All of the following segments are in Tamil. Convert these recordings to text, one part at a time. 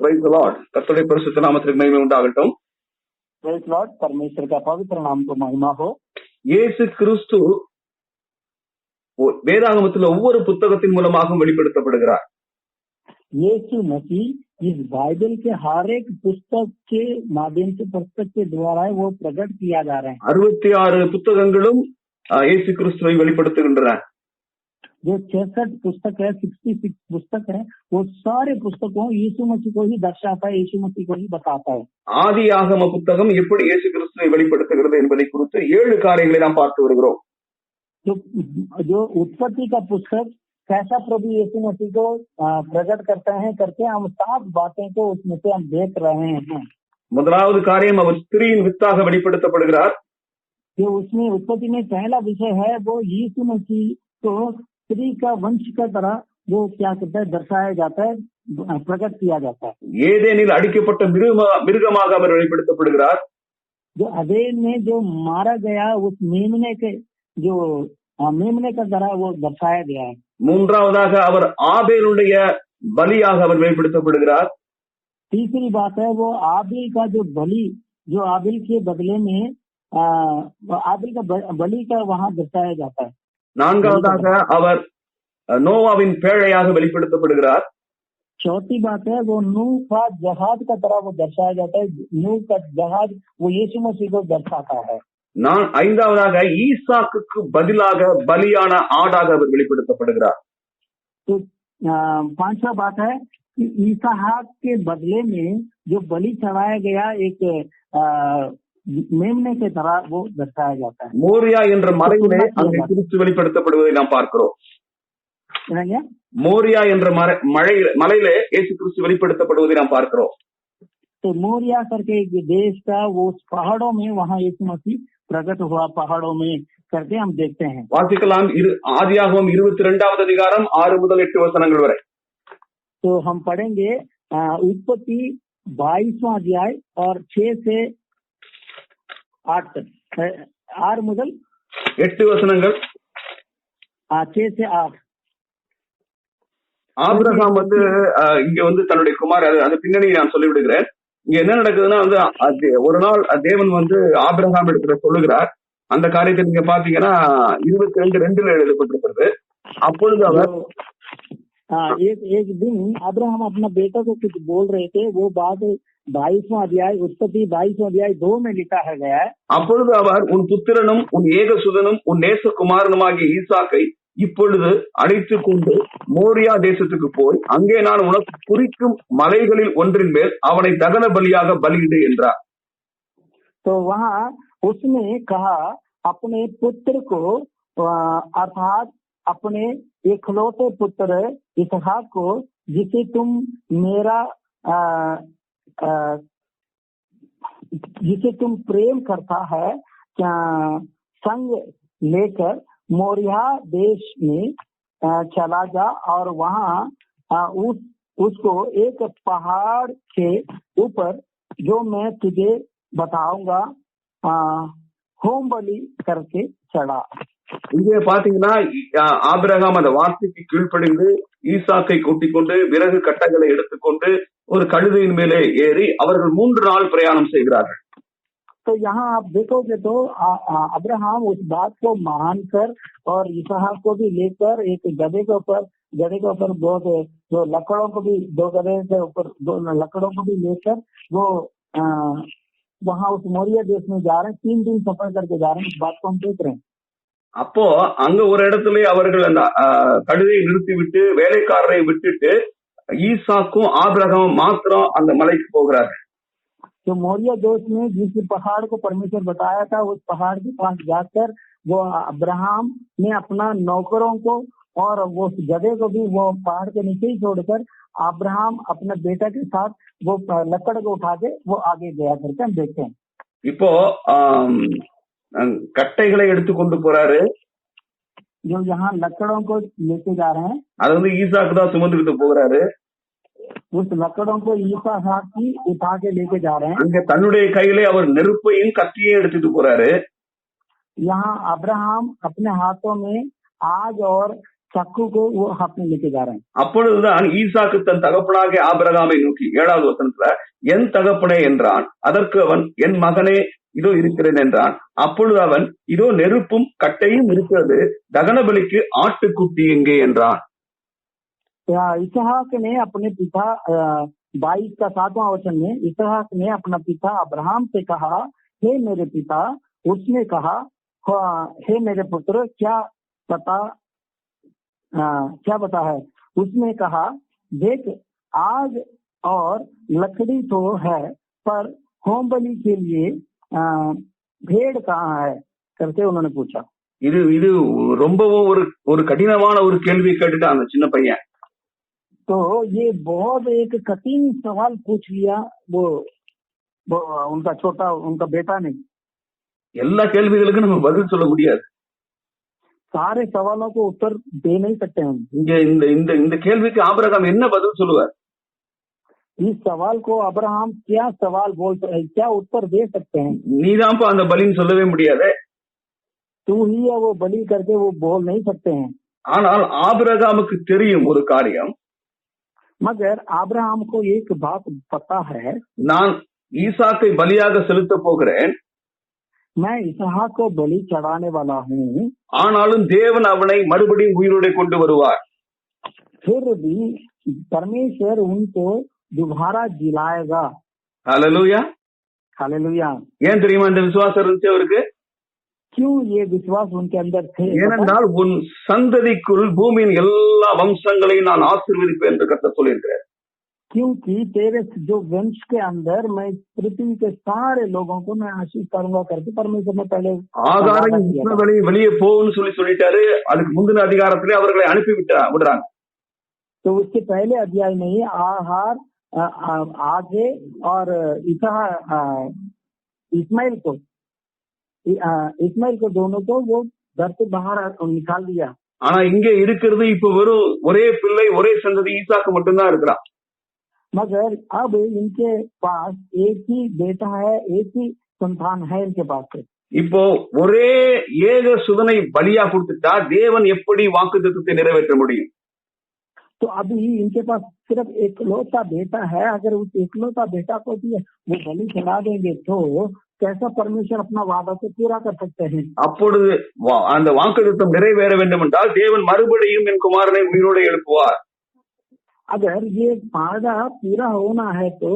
Praise the Lord. கர்த்தருடைய பரிசுத்த நாமத்திற்கு மகிமை உண்டாகட்டும். Praise Lord, परमेश्वर का पवित्र नाम को महिमा हो. இயேசு கிறிஸ்து வேதாகமத்தில் ஒவ்வொரு புத்தகத்தின் மூலமாகவும் வெளிப்படுத்தப்படுகிறார். यीशु मसीह इस बाइबल के हर एक पुस्तक के माध्यम से पुस्तक के द्वारा वो प्रकट किया जा रहा है. 66 புத்தகங்களும் இயேசு கிறிஸ்துவை வெளிப்படுத்துகின்றன. जो 66 पुस्तक है, 66 पुस्तक है, वो सारे पुस्तकों यीशु मसीह को ही दर्शाता है, यीशु मसीह को ही बताता है. ஆதியாகம புத்தகம் எப்படி இயேசு கிறிஸ்துவை வெளிப்படுத்துகிறது என்பதை குறித்து 7 காரியங்களை நாம் பார்த்து வருகிறோம். जो उत्पत्ति का पुस्तक कैसा प्रभु यीशु मसीह को प्रकट करते हैं करके हम 7 बातें को उसमें से हम देख रहे हैं. முதலாவது காரியம் அவர் ஸ்திரீயின் வித்தாக வெளிப்படுத்தப்படுகிறார். जो उसमें उत्पत्ति में पहला विषय है वो यीशु मसीह को स्त्री का वंश का तरह वो क्या करता है, दर्शाया जाता है, प्रकट किया जाता है. ஏதேனில் அடிக்கப்பட்ட மிருகமாக அவர் வெளிப்படுத்தப்படுகிறார். जो अदेन में जो मारा गया उस मेमने के जो मेमने का तरह वो दर्शाया गया है. மூன்றாவதாக அவர் ஆபேலுடைய பலியாக அவர் வெளிப்படுத்தப்படுகிறார். तीसरी बात है वो आबिल का जो बलि, जो आबिल के बदले में आबिल का बलि का वहाँ दर्शाया जाता है. நான்காவதாக அவர் நோவாவின் பேழையாக வெளிப்படுத்தப்படுகிறார். चौथी बात है वो नूह का जहाज का तरह वो दर्शाया जाता है. नूह का जहाज वो यीशु मसीह को दर्शाता है. ஐந்தாவதாக ஈசாக்குக்கு பதிலாக பலியான ஆடாக அவர் வெளிப்படுத்தப்படுகிறார். तो 5वां बात है कि ईसाक के बदले में जो बलि चढ़ाया गया एक मेमने के तरह वो दर्शाया जाता है. மோரியா என்ற மலையிலே அங்கே கிறிஸ்து வெளிப்படுத்தப்படுவதை நாம் பார்க்கிறோம். மோரியா என்ற மலையிலே இயேசு கிறிஸ்து வெளிப்படுத்தப்படுவதை நாம் பார்க்கிறோம். तो मोरिया करके एक देश का वो पहाड़ों में वहाँ यीशु मसीह प्रकट हुआ, पहाड़ों में करके हम देखते हैं. வாசிக்கலாம் ஆதியாகமம் 22வது அதிகாரம் 6 முதல் 8 வசனங்கள் வரை. तो हम पढ़ेंगे उत्पत्ति 22वां अध्याय और 6 से 8 तक. 6 முதல் 8 வசனங்கள். 6 से 8. ஆபிரகாம் இங்க தன்னுடைய குமார் அந்த பின்னணியை நான் சொல்லிவிடுகிறேன். இங்க என்ன நடக்குதுன்னா ஒரு நாள் தேவன் ஆபிரகாம் இடத்துல சொல்லுகிறார். அந்த காரியத்தை நீங்க பாத்தீங்கன்னா 22:2 எழுதப்பட்டிருக்கிறது. அப்பொழுது அவர் एक दिन अब्राहम अपना बेटा को कुछ बोल रहे थे. वो बात 22वां अध्याय उत्पत्ति 22वां अध्याय 2 में लिखा है गया है. அப்பொழுது அவர் உன் புத்திரனும் உன் ஏகசுதனும் உன் நேசகுமாரனுமாகிய ஈசாக்கை இப்பொழுது அழைத்துக் கொண்டு மோரியா தேசத்துக்கு போய் அங்கே நான் உனக்கு குறிக்கும் மலைகளில் ஒன்றின் மேல் அவனை தகன பலியாக பலியிடு என்றார். तो वहाँ उसने कहा अपने पुत्र को अर्थात अपने इकलौते पुत्र इसहाक को जिसे तुम मेरा जिसे तुम प्रेम करता है संग लेकर मोरिया देश में चला जा और वहाँ उसको एक पहाड़ के ऊपर जो मैं तुझे बताऊंगा होम बलि करके चढ़ा. இங்கே பாத்தீங்கன்னா ஆபிரகாம் அந்த வார்த்தைக்கு கீழ்ப்படிந்து ஈசாக்கை கூட்டிக் கொண்டு விறகு கட்டைகளை எடுத்துக்கொண்டு ஒரு கழுதையின் மேலே ஏறி அவர்கள் 3 நாள் பிரயாணம் செய்கிறார்கள். तो यहाँ आप देखोगे तो अब्राहम उस बात को मानकर और इसहाक को भी लेकर एक गधे के ऊपर बहुत जो लकड़ों को भी 2 गधे के ऊपर 2 लकड़ों को भी लेकर वो वहाँ उस मोरिया देश में जा रहे हैं. 3 दिन सफर करके जा रहे हैं. इस बात को हम देख रहे हैं. அப்போ அங்க ஒரு இடத்துல அவர்கள் அந்த கழுதையை நிறுத்தி விட்டு வேலைக்காரரை விட்டுட்டு ஈசாக்கும் ஆபிரகாமும் மாத்திரம் அந்த மலைக்கு போகிறார்கள். तो मोरिया देश में जिस पहाड़ को परमेश्वर बताया था उस पहाड़ के पास जाकर वो अब्राहम ने अपना नौकरों को और वो गधे को भी वो पहाड़ के नीचे ही छोड़कर अब्राहम अपने बेटा के साथ वो लकड़ को उठा के वो आगे गया करके हम देखते हैं. இப்போ கட்டைகளை எடுத்து கொண்டு போறாரு. जो यहाँ लकड़ों को लेके जा रहे हैं அது ஈசாக்கு தான் சுமந்துட்டு போகிறாரு. उस लकड़ों को ईसाक ही उठा के लेके जा रहे हैं. அங்க தன்னுடைய கையிலே அவர் நெருப்பையும் கத்தியையும் எடுத்துட்டு போறாரு. यहाँ अब्राहम अपने हाथों में आग और चाकू को वो हाथ में लेके जा रहे हैं। அப்பொழுதுதான் ஈசாக்கு தன் தகப்பனாகிய ஆபிரகாமை நோக்கி 7வது வசனத்துல என் தகப்பனே என்றான். அதற்கு அவன் என் மகனே இதோ இருக்கிறேன் என்றான். அப்பொழுது அவன் இதோ நெருப்பும் கட்டையும் இருக்கிறது, தகனபலிக்கு ஆட்டுக்குட்டி எங்கே என்றான். इसहाक ने अपने पिता 22 का 7वां वचन में इसहाक ने अपना पिता अब्राहम से कहा, हे मेरे पिता। उसने कहा, हे मेरे पुत्र, क्या पता है? उसने कहा, देख आग और लकड़ी तो है, पर होम बलि के लिए भेड़ कहाँ है करके उन्होंने पूछा। இது இது ரொம்பவும் ஒரு கடினமான ஒரு கேள்வி கேட்டுட்டான் அந்த சின்ன பையன். तो ये बहुत एक कठिन सवाल पूछ लिया वो उनका बेटा ने। எல்லா கேள்விகளுக்கும் நம்ம பதில் சொல்ல முடியாது. सारे सवालों को उत्तर दे नहीं सकते हम। இங்க இந்த கேள்விக்கு ஆபிரகாம் என்ன பதில் சொல்லுவார்? इस सवाल को अब्राहम क्या उत्तर दे सकते हैं? நீதான்ப்பா அந்த பலின்னு சொல்லவே முடியாது. तू ही है वो बलि करके वो बोल नहीं सकते हैं। ஆனால் ஆபிரகாமுக்கு தெரியும் ஒரு காரியம். मगर अब्राहम को एक बात पता है, நான் ஈசாக்கை பலியாக செலுத்த போகிறேன், मैं इसहाक को बलि चढ़ाने वाला हूँ, ஆனாலும் தேவன் அவனை மறுபடியும் உயிரோடு கொண்டு வருவார். फिर भी परमेश्वर उनको दोबारा जिलाएगा। Hallelujah, hallelujah. ஏன் தெரியுமா இந்த விசுவாசம் இருந்துச்சு அவருக்கு? क्यों ये विश्वास उनके अंदर थे? ஏனென்றால் உன் சந்ததிக்குள் பூமியின் எல்லா வம்சங்களையும் நான் ஆசீர்வதிப்பேன் என்று கர்த்தர் சொல்லியிருக்கிறார். क्योंकि तेरे जो वंश के अंदर मैं पृथ्वी के सारे लोगों को मैं आशीष करूंगा करके परमेश्वर ने पहले ஆகாரை வெளியே போன்னு சொல்லிட்டாரு. அதுக்கு முந்தின அதிகாரத்திலே அவர்களை அனுப்பி விடுறாங்க. तो उसके पहले अध्याय में ही आहार आगे और इस्माइल को दोनों को वो घर से बाहर निकाल दिया। ஆனா இங்க இருக்கிறது இப்ப வெறும் ஒரே பிள்ளை ஒரே சந்ததி ஈசாக்கு மட்டும்தான் இருக்கிறான். मगर अब इनके पास एक ही बेटा है, एक ही संतान है इनके पास। இப்போ ஒரே ஏக சுதனை பலியா கொடுத்துட்டா தேவன் எப்படி வாக்குத்தத்தத்தை நிறைவேற்ற முடியும்? तो अभी इनके पास सिर्फ एकलौता बेटा है। अगर उस एकलौता बेटा को भी वो बलि चढ़ा देंगे तो कैसा परमेश्वर अपना वादा को पूरा कर सकते हैं? அப்பொழுது அந்த வாக்குத்தத்தம் நிறைவேற வேண்டும் என்றால் தேவன் மறுபடியும் என் குமாரனை உயிரோடு எழுப்புவார். अगर ये वादा पूरा होना है तो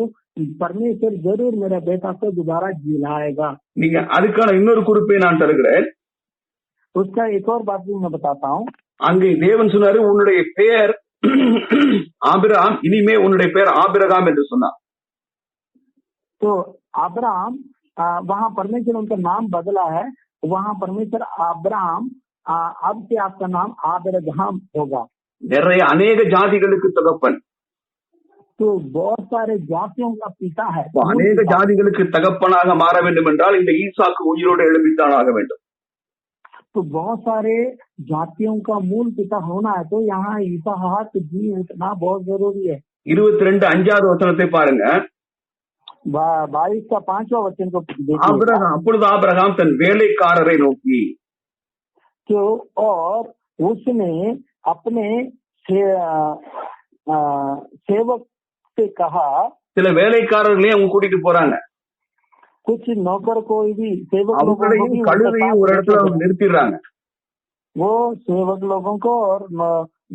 परमेश्वर जरूर मेरा बेटा को दोबारा जिलाएगा। நீங்க அதுக்கான இன்னொரு குறிப்பை நான் தருகிறேன். उसका एक और बात भी मैं बताता हूँ। அங்கே தேவன் சொன்னாரு, உன்னுடைய பெயர் ஆபிரகாம், இனிமே உன்னுடைய பெயர் ஆபிரகாம் என்று சொன்னார். तो अब्राहम वहाँ परमेश्वर उनका नाम बदला है। वहाँ परमेश्वर अब्राहम अब से आपका नाम आबिरगाम होगा। நிறைய अनेक ஜாதிகளுக்கு தகப்பன். तो बहुत सारे जातियों का पिता है। अनेक ஜாதிகளுக்கு தகப்பனாக மாற வேண்டும் என்றால் இந்த ஈசாக்கு உயிரோடு எழும்பித்தான் ஆக வேண்டும். तो बहुत सारे जातियों का मूल पिता होना है तो यहाँ इसहाक जी उठना बहुत जरूरी है। 22:5 வசனத்தை பாருங்க. 22 का 5वां वचन को அப்பொழுது ஆபிரகாம் தன் வேலைக்காரரை நோக்கி तो और उसने अपने सेवक से कहा, சில வேலைக்காரர்களையும் அவங்க கூட்டிட்டு போறாங்க. कुछ नौकर को भी सेवक கழுதையும் ஒரு இடத்துல அவங்க நிறுத்திடுறாங்க. वो सेवक लोगों को और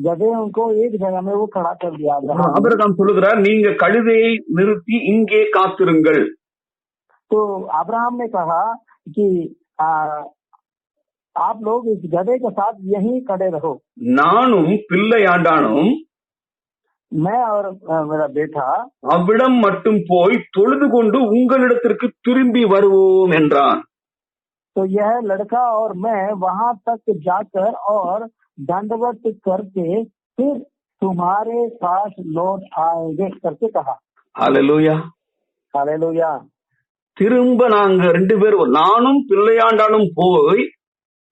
गधेयों को एक जगह में वो खड़ा कर दिया। ஆபிரகாம் சொல்லுகிறார், நீங்க கழுதையை நிறுத்தி இங்கே காத்திருங்கள்। तो अब्राहम ने कहा कि आप लोग इस गधे के साथ यहीं खड़े रहो। நானும் பிள்ளையாண்டானும் मैं और मेरा बेटा அவ்விடம் மட்டும் போய் தொழுது கொண்டு உங்களிடத்திற்கு திரும்பி வருவோம் என்றான்। तो यह लड़का और मैं वहां तक जाकर और दंडवत करके फिर तुम्हारे पास लौट आएंगे करके कहा। Hallelujah, hallelujah. திரும்ப நாங்க 2 பேரும் நானும் பிள்ளையாண்டானும் போய்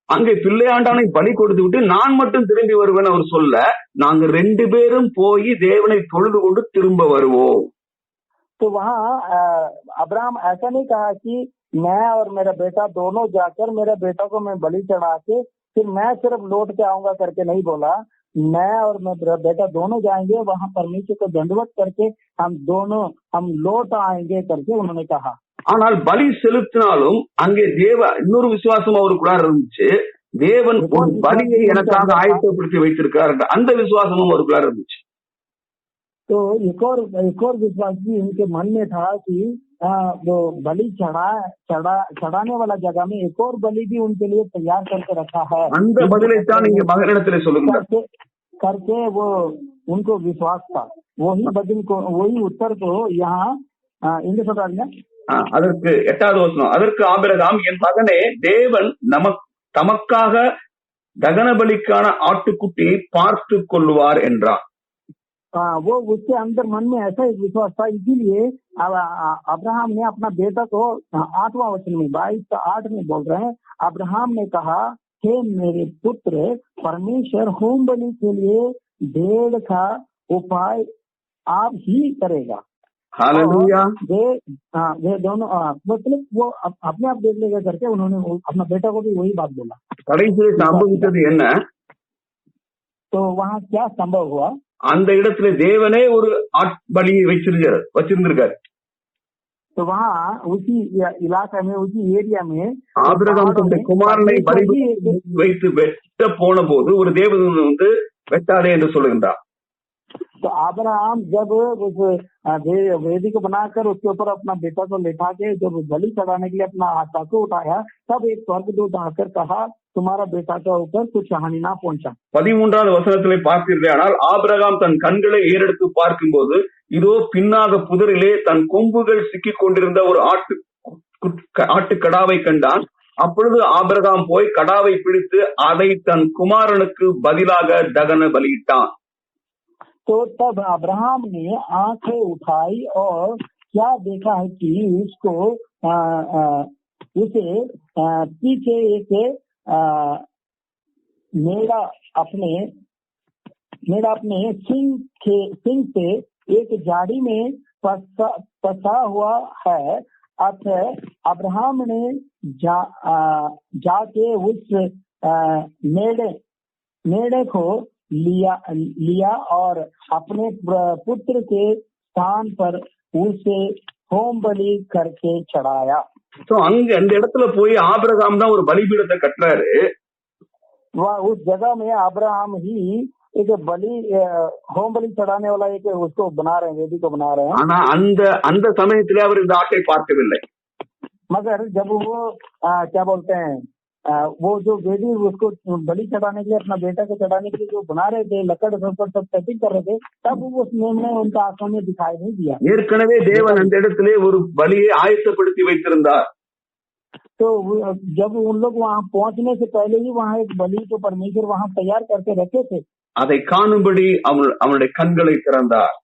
அங்கே பிள்ளையாண்டானை பலி கொடுத்து விட்டு நான் மட்டும் திரும்பி வருவேன் அவர் சொல்ல, நாங்க 2 பேரும் போய் தேவனை தொழுது கொண்டு திரும்ப வருவோம்। तो वहाँ अब्राहम ऐसा नहीं कहा कि मैं और मेरा बेटा दोनों जाकर मेरे बेटा को मैं बलि चढ़ा के फिर मैं सिर्फ लौट के आऊंगा करके नहीं बोला। मैं और मेरा बेटा दोनों जाएंगे वहां परमेश्वर को दंडवत करके हम लौट आएंगे करके उन्होंने कहा। ஆனால் பலி செலுத்தினாலும் அங்கே இன்னொரு விசுவாசம் அவருக்குள்ளார இருந்துச்சு. தேவன் ஒரு பலியை எனக்காக ஆயத்தப்படுத்தி வைத்திருக்கார் என்ற அந்த விசுவாசமும் அவருக்குள்ளார இருந்துச்சு. तो एक और विश्वास भी उनके मन में था कि वो बलि चढ़ाने वाला जगह में एक और बलि भी उनके लिए तैयार करके रखा है। அந்த பதிலைத்தான் நீங்க மகனிடத்திலே சொல்லுங்க करके वो उनको विश्वास था। वही उत्तर को यहाँ இங்க சொல்றாங்க. அதற்கு 8வது வசனம், அதற்கு ஆபிரகாம், என் மகனே, தேவன் தமக்காக தகன பலிக்கான ஆட்டுக்குட்டியை பார்த்து கொள்வார் என்றார். वो उसके अंदर मन में ऐसा एक विश्वास था, इसीलिए अब्राहम ने अपना बेटा को 8वां वचन में 22:8 में बोल रहे हैं, अब्राहम ने कहा, हे मेरे पुत्र, परमेश्वर होम बलि के लिए भेड़ का उपाय आप ही करेगा। हालेलुया। वे दोनों मतलब वो अपने आप देख लेगा करके उन्होंने अपना बेटा को भी वही बात बोला। கடைசியில் சம்பவித்தது என்ன? तो वहाँ क्या संभव हुआ? அந்த இடத்துல தேவனே ஒரு பலியை வச்சிருந்திருக்காரு. तो वहाँ उसी इलाका में, उसी एरिया में ஆபிரகாம் தன்னுடைய குமாரனை பலி வைத்து வெட்ட போன போது ஒரு தேவதூதன் வந்து வெட்டாதே என்று சொல்லுகின்றார். तो अब्राहम जब उस वेदी को बनाकर उसके ऊपर अपना बेटा को लेटा के जब बलि चढ़ाने के लिए अपना चाकू उठाया, तब एक स्वर्गदूत आकर कहा, तुम्हारा बेटा के ऊपर कुछ हानि ना पहुंचा। 13வது வசனத்திலே பார்த்தீர்களானால் ஆபிரகாம் தன் கண்களை ஏறெடுத்து பார்க்கும்போது இதோ பின்னாக புதரிலே தன் கொம்புகள் சிக்கிக் கொண்டிருந்த ஒரு ஆட்டுக்கடாவை கண்டான். அப்பொழுது ஆபிரகாம் போய் கடாவை பிடித்து அதை தன் குமாரனுக்கு பதிலாக தகன பலியிட்டான். तो तब अब्राहम ने आंखें उठाई और क्या देखा है कि उसे पीछे एक मेढ़ा अपने सिंग से एक जाड़ी में फंसा हुआ है। अतः अब्राहम ने जाके उस मेढ़े को लिया और अपने पुत्र के स्थान पर उसे होम बलि करके चढ़ाया। तो அங்க அந்த இடத்துல போய் ஆபிரகாம் தான் ஒரு பலிபீடத்தை கட்டுறாரு. उस जगह में अब्राहम ही एक होम बलि चढ़ाने वाला एक उसको बना रहे हैं, वेदी को बना रहे हैं। ஆனா அந்த சமயத்திலே அவர் இந்த ஆட்டை பார்க்கவில்லை. मगर जब वो क्या बोलते हैं, वो जो वेदी उसको बलि चढ़ाने के लिए अपना बेटा को चढ़ाने के लिए जो बना रहे थे, लकड़ सब सेटिंग कर रहे थे, तब उस मेमने उनका आंखों में दिखाई नहीं दिया। ஏற்கனவே தேவன் அந்த இடத்திலே ஒரு பலியை ஆயத்தப்படுத்தி வைத்திருந்தார். तो जब उन लोग वहाँ पहुँचने से पहले ही वहाँ एक बलि को परमेश्वर वहाँ तैयार करके रखे थे। அதை காணும்படி அவனுடைய கண்களை திறந்தார்.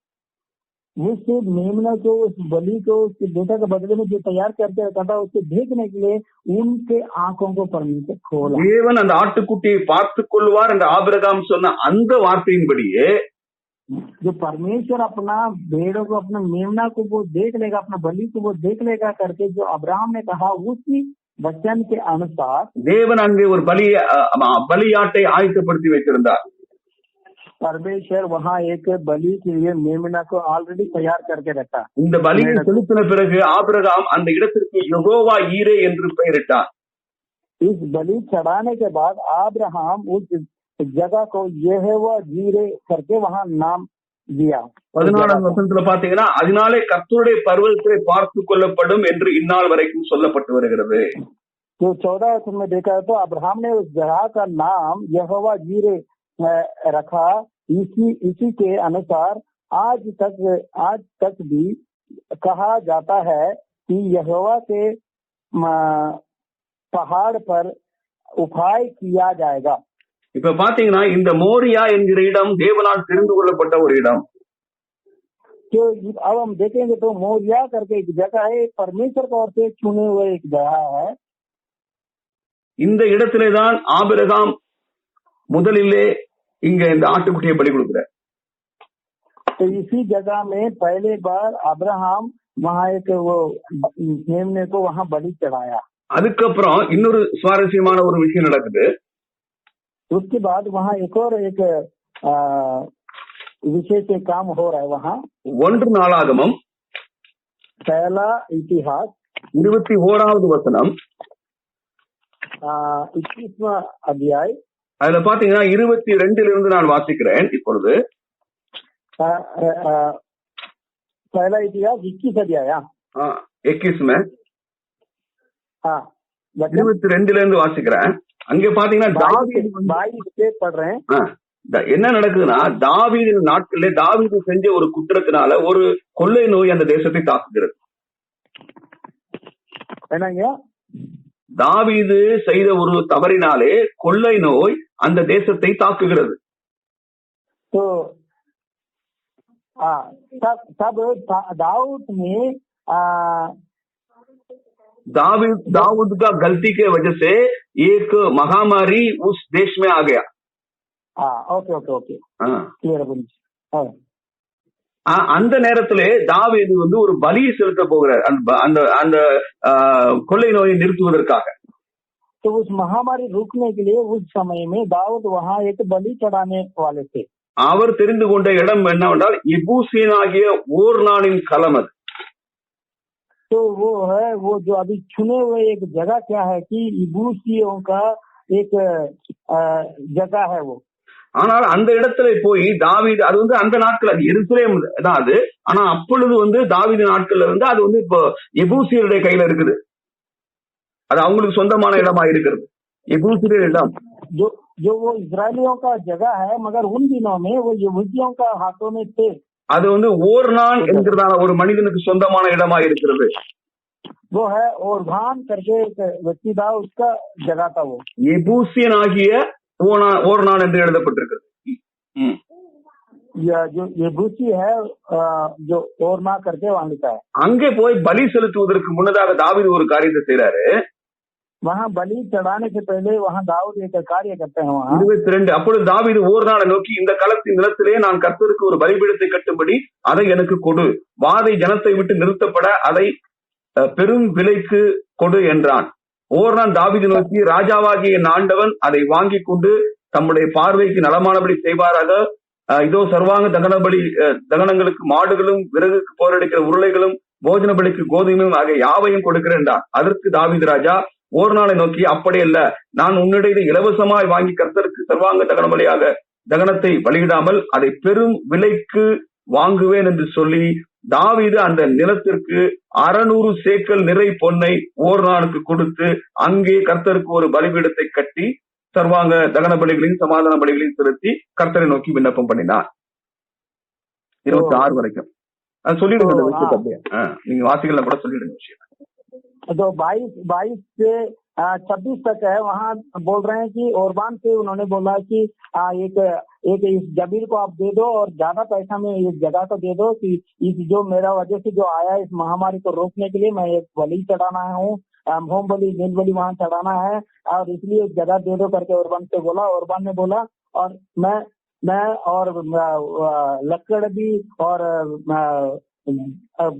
उस मेमना को, उस बलि को उसके बेटा के बदले में जो तैयार करके रखा था, उसको देखने के लिए उनके आंखों को परमेश्वर खोला। தேவன் அந்த ஆட்டுக்குட்டியை பார்த்துக் கொள்வார் என்று ஆபிரகாம் சொன்ன அந்த வார்த்தையின்படியே जो परमेश्वर अपना भेड़ों को, अपना मेमना को वो देख लेगा, अपना बलि को वो देख लेगा करके जो अब्राहम ने कहा, उसी वचन के अनुसार தேவன் அங்கே ஒரு பலியாட்டை ஆயத்தப்படுத்தி வைத்திருந்தார். परमेश्वर वहाँ एक बलि के लिए मेमना को ऑलरेडी तैयार करके रखा। இந்த பலியை செலுத்தின பிறகு ஆபிரகாம் அந்த இடத்திற்கு யெகோவா ஈரே என்று பெயரிட்டார். इस बलि चढ़ाने के बाद अब्राहम उस जगह को यहोवा जीरे करके वहाँ नाम दिया। 14வது வசனத்துல பாத்தீங்கன்னா, அதனாலே கர்த்தருடைய பர்வதத்தை பார்த்து கொள்ளப்படும் என்று இந்நாள் வரைக்கும் சொல்லப்பட்டு வருகிறது. तो 14 वचन में देखा तो अब्राहम ने उस जगह का नाम यहोवा जीरे रखा। इसी के अनुसार आज तक भी कहा जाता है कि यहोवा के पहाड़ पर उपाय किया जाएगा। இப்ப பாத்தீங்கன்னா இந்த மோரியா என்கிற இடம் தேவனால் தெரிந்து கொள்ளப்பட்ட ஒரு இடம். तो अब हम देखेंगे तो मोरिया करके एक जगह है, परमेश्वर तौर से चुने हुए एक जगह है। இந்த இடத்திலே தான் ஆபிரகாம் முதலிலே இங்க இந்த ஆட்டுக்குட்டியை பலி கொடுக்கிறார். तो इसी जगह में पहले बार अब्राहम वहाँ एक वो मेमने को वहाँ बलि चढ़ाया। அதுக்கப்புறம் இன்னொரு சுவாரஸ்யமான ஒரு விஷயம் நடக்குது. उसके बाद वहाँ एक और एक विषय से काम हो रहा है वहाँ। 1 நாளாகமம் पहला इतिहास 21வது வசனம், 21वां अध्याय, அதுல பாத்தீங்கன்னா 22 நான் வாசிக்கிறேன் இப்பொழுது. पहला इतिहास 21 अध्याय, 21 हाँ 22 வாசிக்கிறேன். அங்க பாத்தீங்கன்னா 22 से पढ़ रहे हैं। என்ன நடக்குதுன்னா, தாவீதின் நாட்களிலே தாவீது செஞ்ச ஒரு குற்றத்தினால ஒரு கொள்ளை நோய் அந்த தேசத்தை தாக்குகிறது. என்னங்க? தாவீது செய்த ஒரு தவறினாலே கொள்ளை நோய் அந்த தேசத்தை தாக்குகிறது. तब दाऊद ने दाऊद का गलती के वजह से एक महामारी उस देश में आ गया. ஓகே ஓகே ஓகே, கிளியரா புரிஞ்சு. அந்த நேரத்திலே தாவீது வந்து ஒரு பலியை செலுத்த போகிறார் அந்த அந்த கொள்ளை நோயை நிறுத்துவதற்காக. तो उस महामारी रोकने के लिए उस समय में दाऊद वहाँ एक बलि चढ़ाने वाले थे. அவர் தெரிந்து கொண்ட இடம் என்னவென்றால் எபூசியனாகிய ஓர்னானின் களம். அது तो वो है, वो जो अभी चुने हुए एक जगह क्या है कि इबूसियों का एक जगह है वो. ஆனால் அந்த இடத்துல போய் தாவீது, அது வந்து அந்த நாட்கள் அது எருசலேம் தான் அது. ஆனா அப்பொழுது வந்து தாவீது நாட்கள்ல வந்து அது வந்து இப்போ எபூசியருடைய கையில இருக்குது. அது அவங்களுக்கு சொந்தமான இடமா இருக்கிறது. எபூசியர் இடம் जो वो इजरायलियों का जगह है, मगर उन दिनों में वो यहूदियों का हाथों में थे. அது வந்து ஓர்னான் என்கிறதான ஒரு மனிதனுக்கு சொந்தமான இடமா இருக்கிறது. वो है ओरभान करके एक व्यक्ति था, उसका जगह था वो. எபூசியன் ஆகிய ஓர்னான் என்று எழுதப்பட்டிருக்கிறது. जो यबूसी है, जो ओरना करके वहां लिखा है. அங்கே போய் பலி செலுத்துவதற்கு முன்னதாக தாவீது ஒரு காரியத்தை செய்றாரு. वहाँ बलि चढ़ाने से पहले वहाँ दाऊद एक कार्य करते हैं. वहाँ 22 அப்பொழுது தாவீது ஓர்னானை நோக்கி, இந்த களத்தின் நிலத்திலே நான் கர்த்தருக்கு ஒரு பலிபீடத்தை கட்டும்படி அதை எனக்கு கொடு, வாதை ஜனத்தை விட்டு நிறுத்தப்பட அதை பெரும் விலைக்கு கொடு என்றான். ஓர்னான் தாவீது நோக்கி, ராஜாவாகிய என் ஆண்டவன் அதை வாங்கி கொண்டு தம்முடைய பார்வைக்கு நலமானபடி செய்வாராக. இதோ சர்வாங்க தகனங்களுக்கு மாடுகளும், விறகுக்கு போரடிக்கிற உருளைகளும், போஜன பலிக்கு கோதுமையும் ஆகிய யாவையும் கொடுக்கிறேன் என்றான். அதற்கு தாவீது ராஜா ஓர்னானை நோக்கி, அப்படியல்ல, நான் உன்னிடையே இலவசமாய் வாங்கி கர்த்தருக்கு சர்வாங்க தகன பலியாக தகனத்தை பலியிடாமல் அதை பெரும் விலைக்கு வாங்குவேன் என்று சொல்லி தாவீது அந்த நிலத்திற்கு 600 சேக்கல் நிறை பொன்னை ஓர்னானுக்கு கொடுத்து அங்கே கர்த்தருக்கு ஒரு பலிபீடத்தை கட்டி சர்வாங்க தகன பலிகளையும் சமாதான பலிகளையும் செலுத்தி கர்த்தரை நோக்கி விண்ணப்பம் பண்ணினார். 26 வரைக்கும் அது சொல்லிடுங்க. அந்த விஷயத்தை அப்படியே நீங்க வாசிக்கலாம் கூட சொல்லிடுங்க விஷயம். जो 22 से 26 तक है, वहाँ बोल रहे हैं कि ओरबान से उन्होंने बोला कि एक इस जमीन को आप दे दो और ज्यादा पैसा में इस जगह को दे दो कि इस जो मेरा वजह से जो आया इस महामारी को रोकने के लिए मैं एक बलि चढ़ाना हूँ, होम बलि नील बलि वहाँ चढ़ाना है और इसलिए एक जगह दे दो करके ओरबान से बोला. ओरबान ने बोला और मैं और लकड़ भी और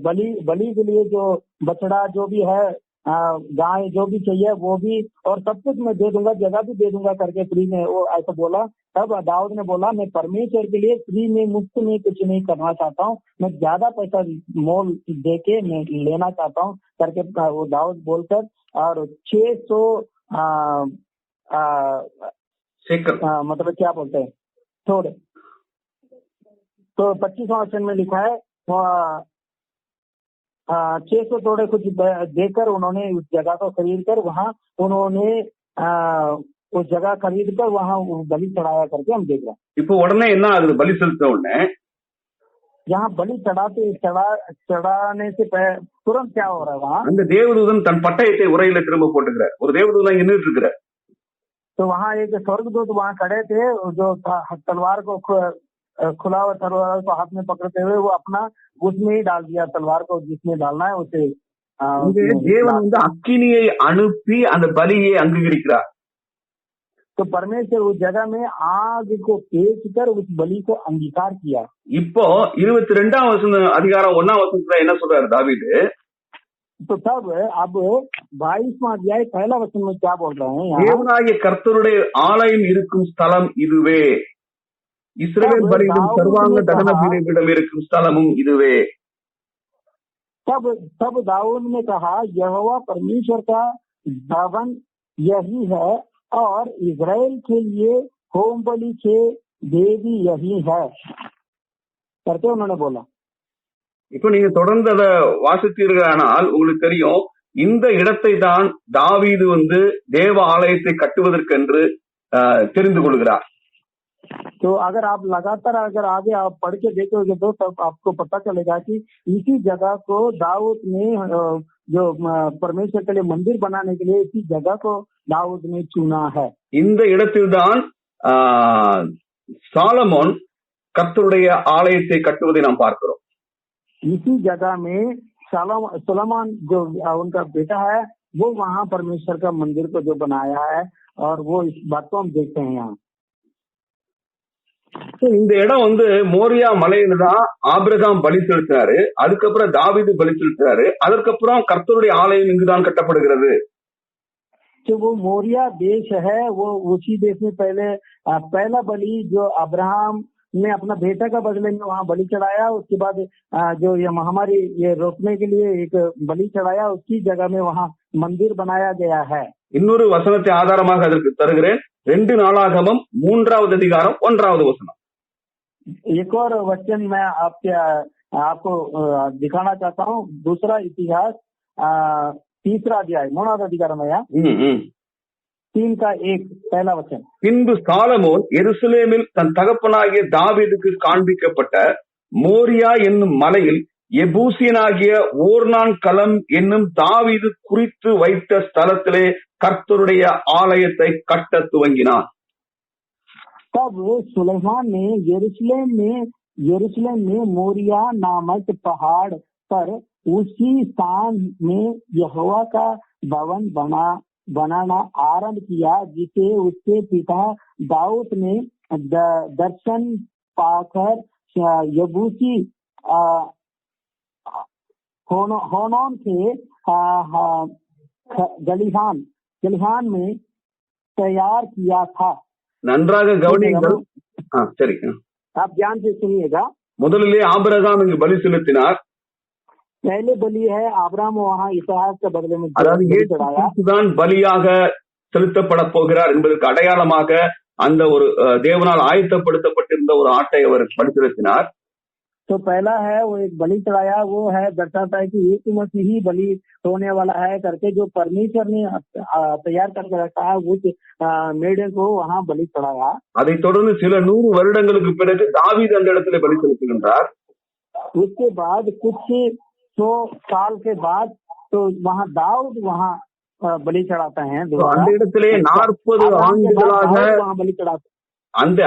बलि के लिए जो बछड़ा जो भी है, गाय जो भी चाहिए वो भी, और सब कुछ मैं दे दूंगा, जगह भी दे दूंगा करके फ्री में वो ऐसा बोला. तब दाऊद ने बोला, मैं परमेश्वर के लिए फ्री में मुफ्त में कुछ नहीं करना चाहता हूँ, मैं ज्यादा पैसा मोल दे के मैं लेना चाहता हूँ करके वो दाऊद बोलकर और 600 मतलब क्या बोलते हैं थोड़े, तो 25वां वचन में लिखा है 600 थोड़े कुछ देकर उन्होंने उस जगह को खरीद कर वहाँ उन्होंने उस जगह खरीद कर वहाँ बलि चढ़ाया करके हम देख रहे हैं. இப்போ உடனே என்ன ஆகுது? பலி செலுத்த உடனே यहाँ बलि चढ़ाने से तुरंत क्या हो रहा है? वहाँ அந்த தேவதூதன் தன் பட்டயத்தை உரையில திரும்ப போட்டுக்கிறார். ஒரு தேவதூதன் நின்னுட்டு இருக்கிறார். तो वहाँ एक स्वर्गदूत वहाँ खड़े थे, जो तलवार को खुला हुआ तलवार को हाथ में पकड़ते हुए वो अपना उसमें ही डाल दिया, तलवार को जिसमें डालना है उसे. தேவன் வந்து அக்கினியை அனுப்பி அந்த பலியை அங்கீகரிக்கிறார். तो परमेश्वर उस जगह में आग को पेश कर उस बलि को अंगीकार किया. இப்போ 22 அதிகாரம் 1 வசனத்துல என்ன சொல்றாரு தாவீது? तो तब अब 22वां अध्याय पहला वचन में क्या बोल रहे हैं? தேவனாகிய கர்த்தருடைய ஆலயம் இருக்கும் ஸ்தலம் இதுவே. இஸ்ரவேல் பலியிடும் சர்வாங்க தகன பீடம் இருக்கும் ஸ்தலமும் இதுவே. तब दाऊद ने कहा यहोवा परमेश्वर का भवन यही है और इजराइल के लिए होम बलि के देवी यही है करके उन्होंने बोला. இப்போ நீங்க தொடர்ந்து அதை வாசித்தீர்களானால் உங்களுக்கு தெரியும், இந்த இடத்தை தான் தாவீது தேவ ஆலயத்தை கட்டுவதற்கென்று தெரிந்து கொள்கிறார். तो अगर आप लगातार अगर आगे आप पढ़ के देखोगे तो तब आपको पता चलेगा कि इसी जगह को दाऊद ने जो परमेश्वर के लिए मंदिर बनाने के लिए इसी जगह को दाऊद ने चुना है. இந்த இடத்தில்தான் சாலமோன் கர்த்தருடைய ஆலயத்தை கட்டுவதை நாம் பார்க்கிறோம். इसी जगह में सुलेमान जो उनका बेटा है वो वहाँ परमेश्वर का मंदिर को जो बनाया है और वो इस बात को हम देखते हैं यहाँ. இந்த இடம் மோரியா மலையில தான் ஆபிரகாம் பலி செலுத்தினாரு, அதுக்கப்புறம் தாவீது பலி செலுத்தினாரு, அதற்கப்புறம் கர்த்தருடைய ஆலயம் இங்குதான் கட்டப்படுகிறது. जो वो मोरिया देश है वो उसी देश में पहला बलि जो अब्राहम ने अपना बेटा का बदले में वहाँ बलि चढ़ाया, उसके बाद जो ये महामारी ये रोकने के लिए एक बलि चढ़ाया, उसकी जगह में वहाँ मंदिर बनाया गया है. இன்னொரு வசனத்தை ஆதாரமாக அதற்கு தருகிறேன். 2 நாளாகமம் 3வது அதிகாரம் 1வது வசனம். एक और वचन मैं आपको दिखाना चाहता हूँ. दूसरा इतिहास 3रा अध्याय 9வது அதிகாரம் ஐயா 3:1 पहला वचन. பின்பு சாலமோன் எருசலேமில் தன் தகப்பனாகிய தாவீதுக்கு காண்பிக்கப்பட்ட மோரியா என்னும் மலையில் எபூசியனாகிய ஓர்னான் களம் என்னும் தாவீது குறித்து வைத்த ஸ்தலத்திலே கர்த்தருடைய ஆலயத்தை கட்ட துவங்கினான். तब सुलेमान ने यरूशलेम में मोरिया नामक पहाड़ पर उसी स्थान में यहोवा का भवन बनाना आरंभ किया, जिसे उसके पिता दाऊद ने दर्शन पाकर यबूसी होनोन के गलिहान में तैयार किया था. நன்றாக கவனியுங்கள். சரி, आप ध्यान से सुनिएगा. முதலிலே ஆபிரகாம் இங்கு பலி செலுத்தினார். पहले बलि है अब्राहम वहाँ इसहाक के बदले में தான் பலியாக செலுத்தப்பட போகிறார் என்பதற்கு அடையாளமாக அந்த ஒரு தேவனால் ஆயத்தப்படுத்தப்பட்டிருந்த ஒரு ஆட்டை அவர் பலி செலுத்தினார். तो पहला है वो एक बलि चढ़ाया, वो है दर्शाता है कि यीशु मसीह ही बलि होने वाला है करके जो परमेश्वर ने तैयार करके रखा है उस मेढ़े को वहाँ बलि चढ़ाया. அதை தொடர்ந்து சில 100 வருடங்களுக்கு பிறகு தாவீது அந்த இடத்துல பலி செலுத்துகின்றார். उसके बाद कुछ 100 साल के बाद तो वहाँ दाऊद वहाँ बलि चढ़ाता है. அந்த இடத்திலே 40 ஆண்டுகளாக वहाँ बलि चढ़ाता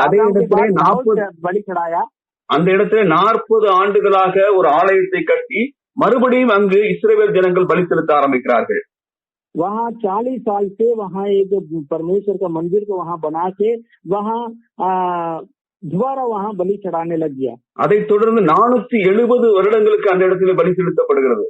அதே இடத்திலே 40 बलि चढ़ाया. அந்த இடத்துல 40 ஆண்டுகளாக ஒரு ஆலயத்தை கட்டி மறுபடியும் அங்கு இஸ்ரவேல் ஜனங்கள் பலி செலுத்த ஆரம்பிக்கிறார்கள். वहाँ 40 साल से वहाँ एक परमेश्वर का मंदिर को वहाँ बना के वहाँ दोबारा वहाँ बलि चढ़ाने लग गया. அதை தொடர்ந்து 470 வருடங்களுக்கு அந்த இடத்துல பலி செலுத்தப்படுகிறது.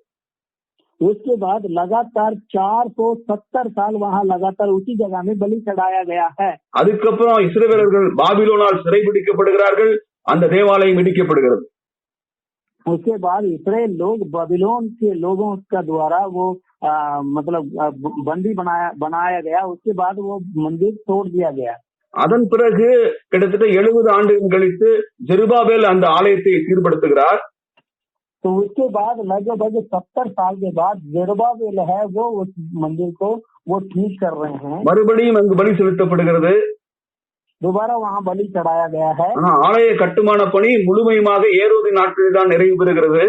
उसके बाद लगातार 470 साल वहाँ लगातार उसी जगह में बलि चढ़ाया गया है. அதுக்கப்புறம் இஸ்ரவேலர்கள் பாபிலோனால் சிறைபிடிக்கப்படுகிறார்கள், அந்த தேவாலயம் இடிக்கப்படுகிறது. उसके बाद इस्राएल लोग बाबिलोन के लोगों का द्वारा वो मतलब बंदी बनाया गया. उसके बाद वो मंदिर तोड़ दिया गया. அதன் பிறகு கிட்டத்தட்ட 70 ஆண்டுகள் கழித்து ஜெருபாபேல் அந்த ஆலயத்தை சீர்படுத்துகிறார். तो उसके बाद लगभग 70 साल के बाद जेरुब्बाबेल है वो उस मंदिर को वो ठीक कर रहे हैं. மறுபடியும் அங்கு பலி செலுத்தப்படுகிறது. दोबारा वहाँ बलि चढ़ाया गया है. ஆலய கட்டுமான பணி முழுமையாக ஏரோது நாட்களில் தான் நிறைவு பெறுகிறது.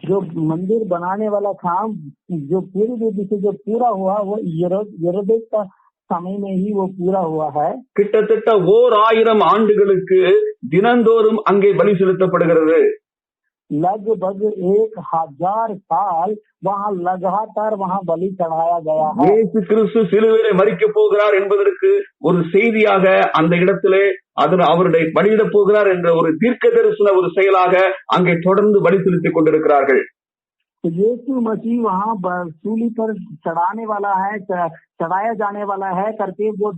जो मंदिर बनाने वाला काम जो पूरी विधि से जो पूरा हुआ वो यरोदेक का समय में ही वो पूरा हुआ है. கிட்டத்தட்ட 1000 ஆண்டுகளுக்கு தினந்தோறும் அங்கே பலி செலுத்தப்படுகிறது. लगभग 1000 साल वहाँ लगातार वहाँ बलि चढ़ाया गया है. இயேசு கிறிஸ்து சிலுவையிலே மரிக்கப் போகிறார் என்பதற்கு ஒரு செய்தியாக அந்த இடத்திலே அவருடைய பலியிடப் போகிறார் என்ற ஒரு தீர்க்க தரிசன ஒரு செயலாக அங்கே தொடர்ந்து பலி செலுத்திக் கொண்டிருக்கிறார்கள். तो यीशु मसीह वहाँ सूली पर चढ़ाने वाला है, चढ़ाया जाने वाला है करके वो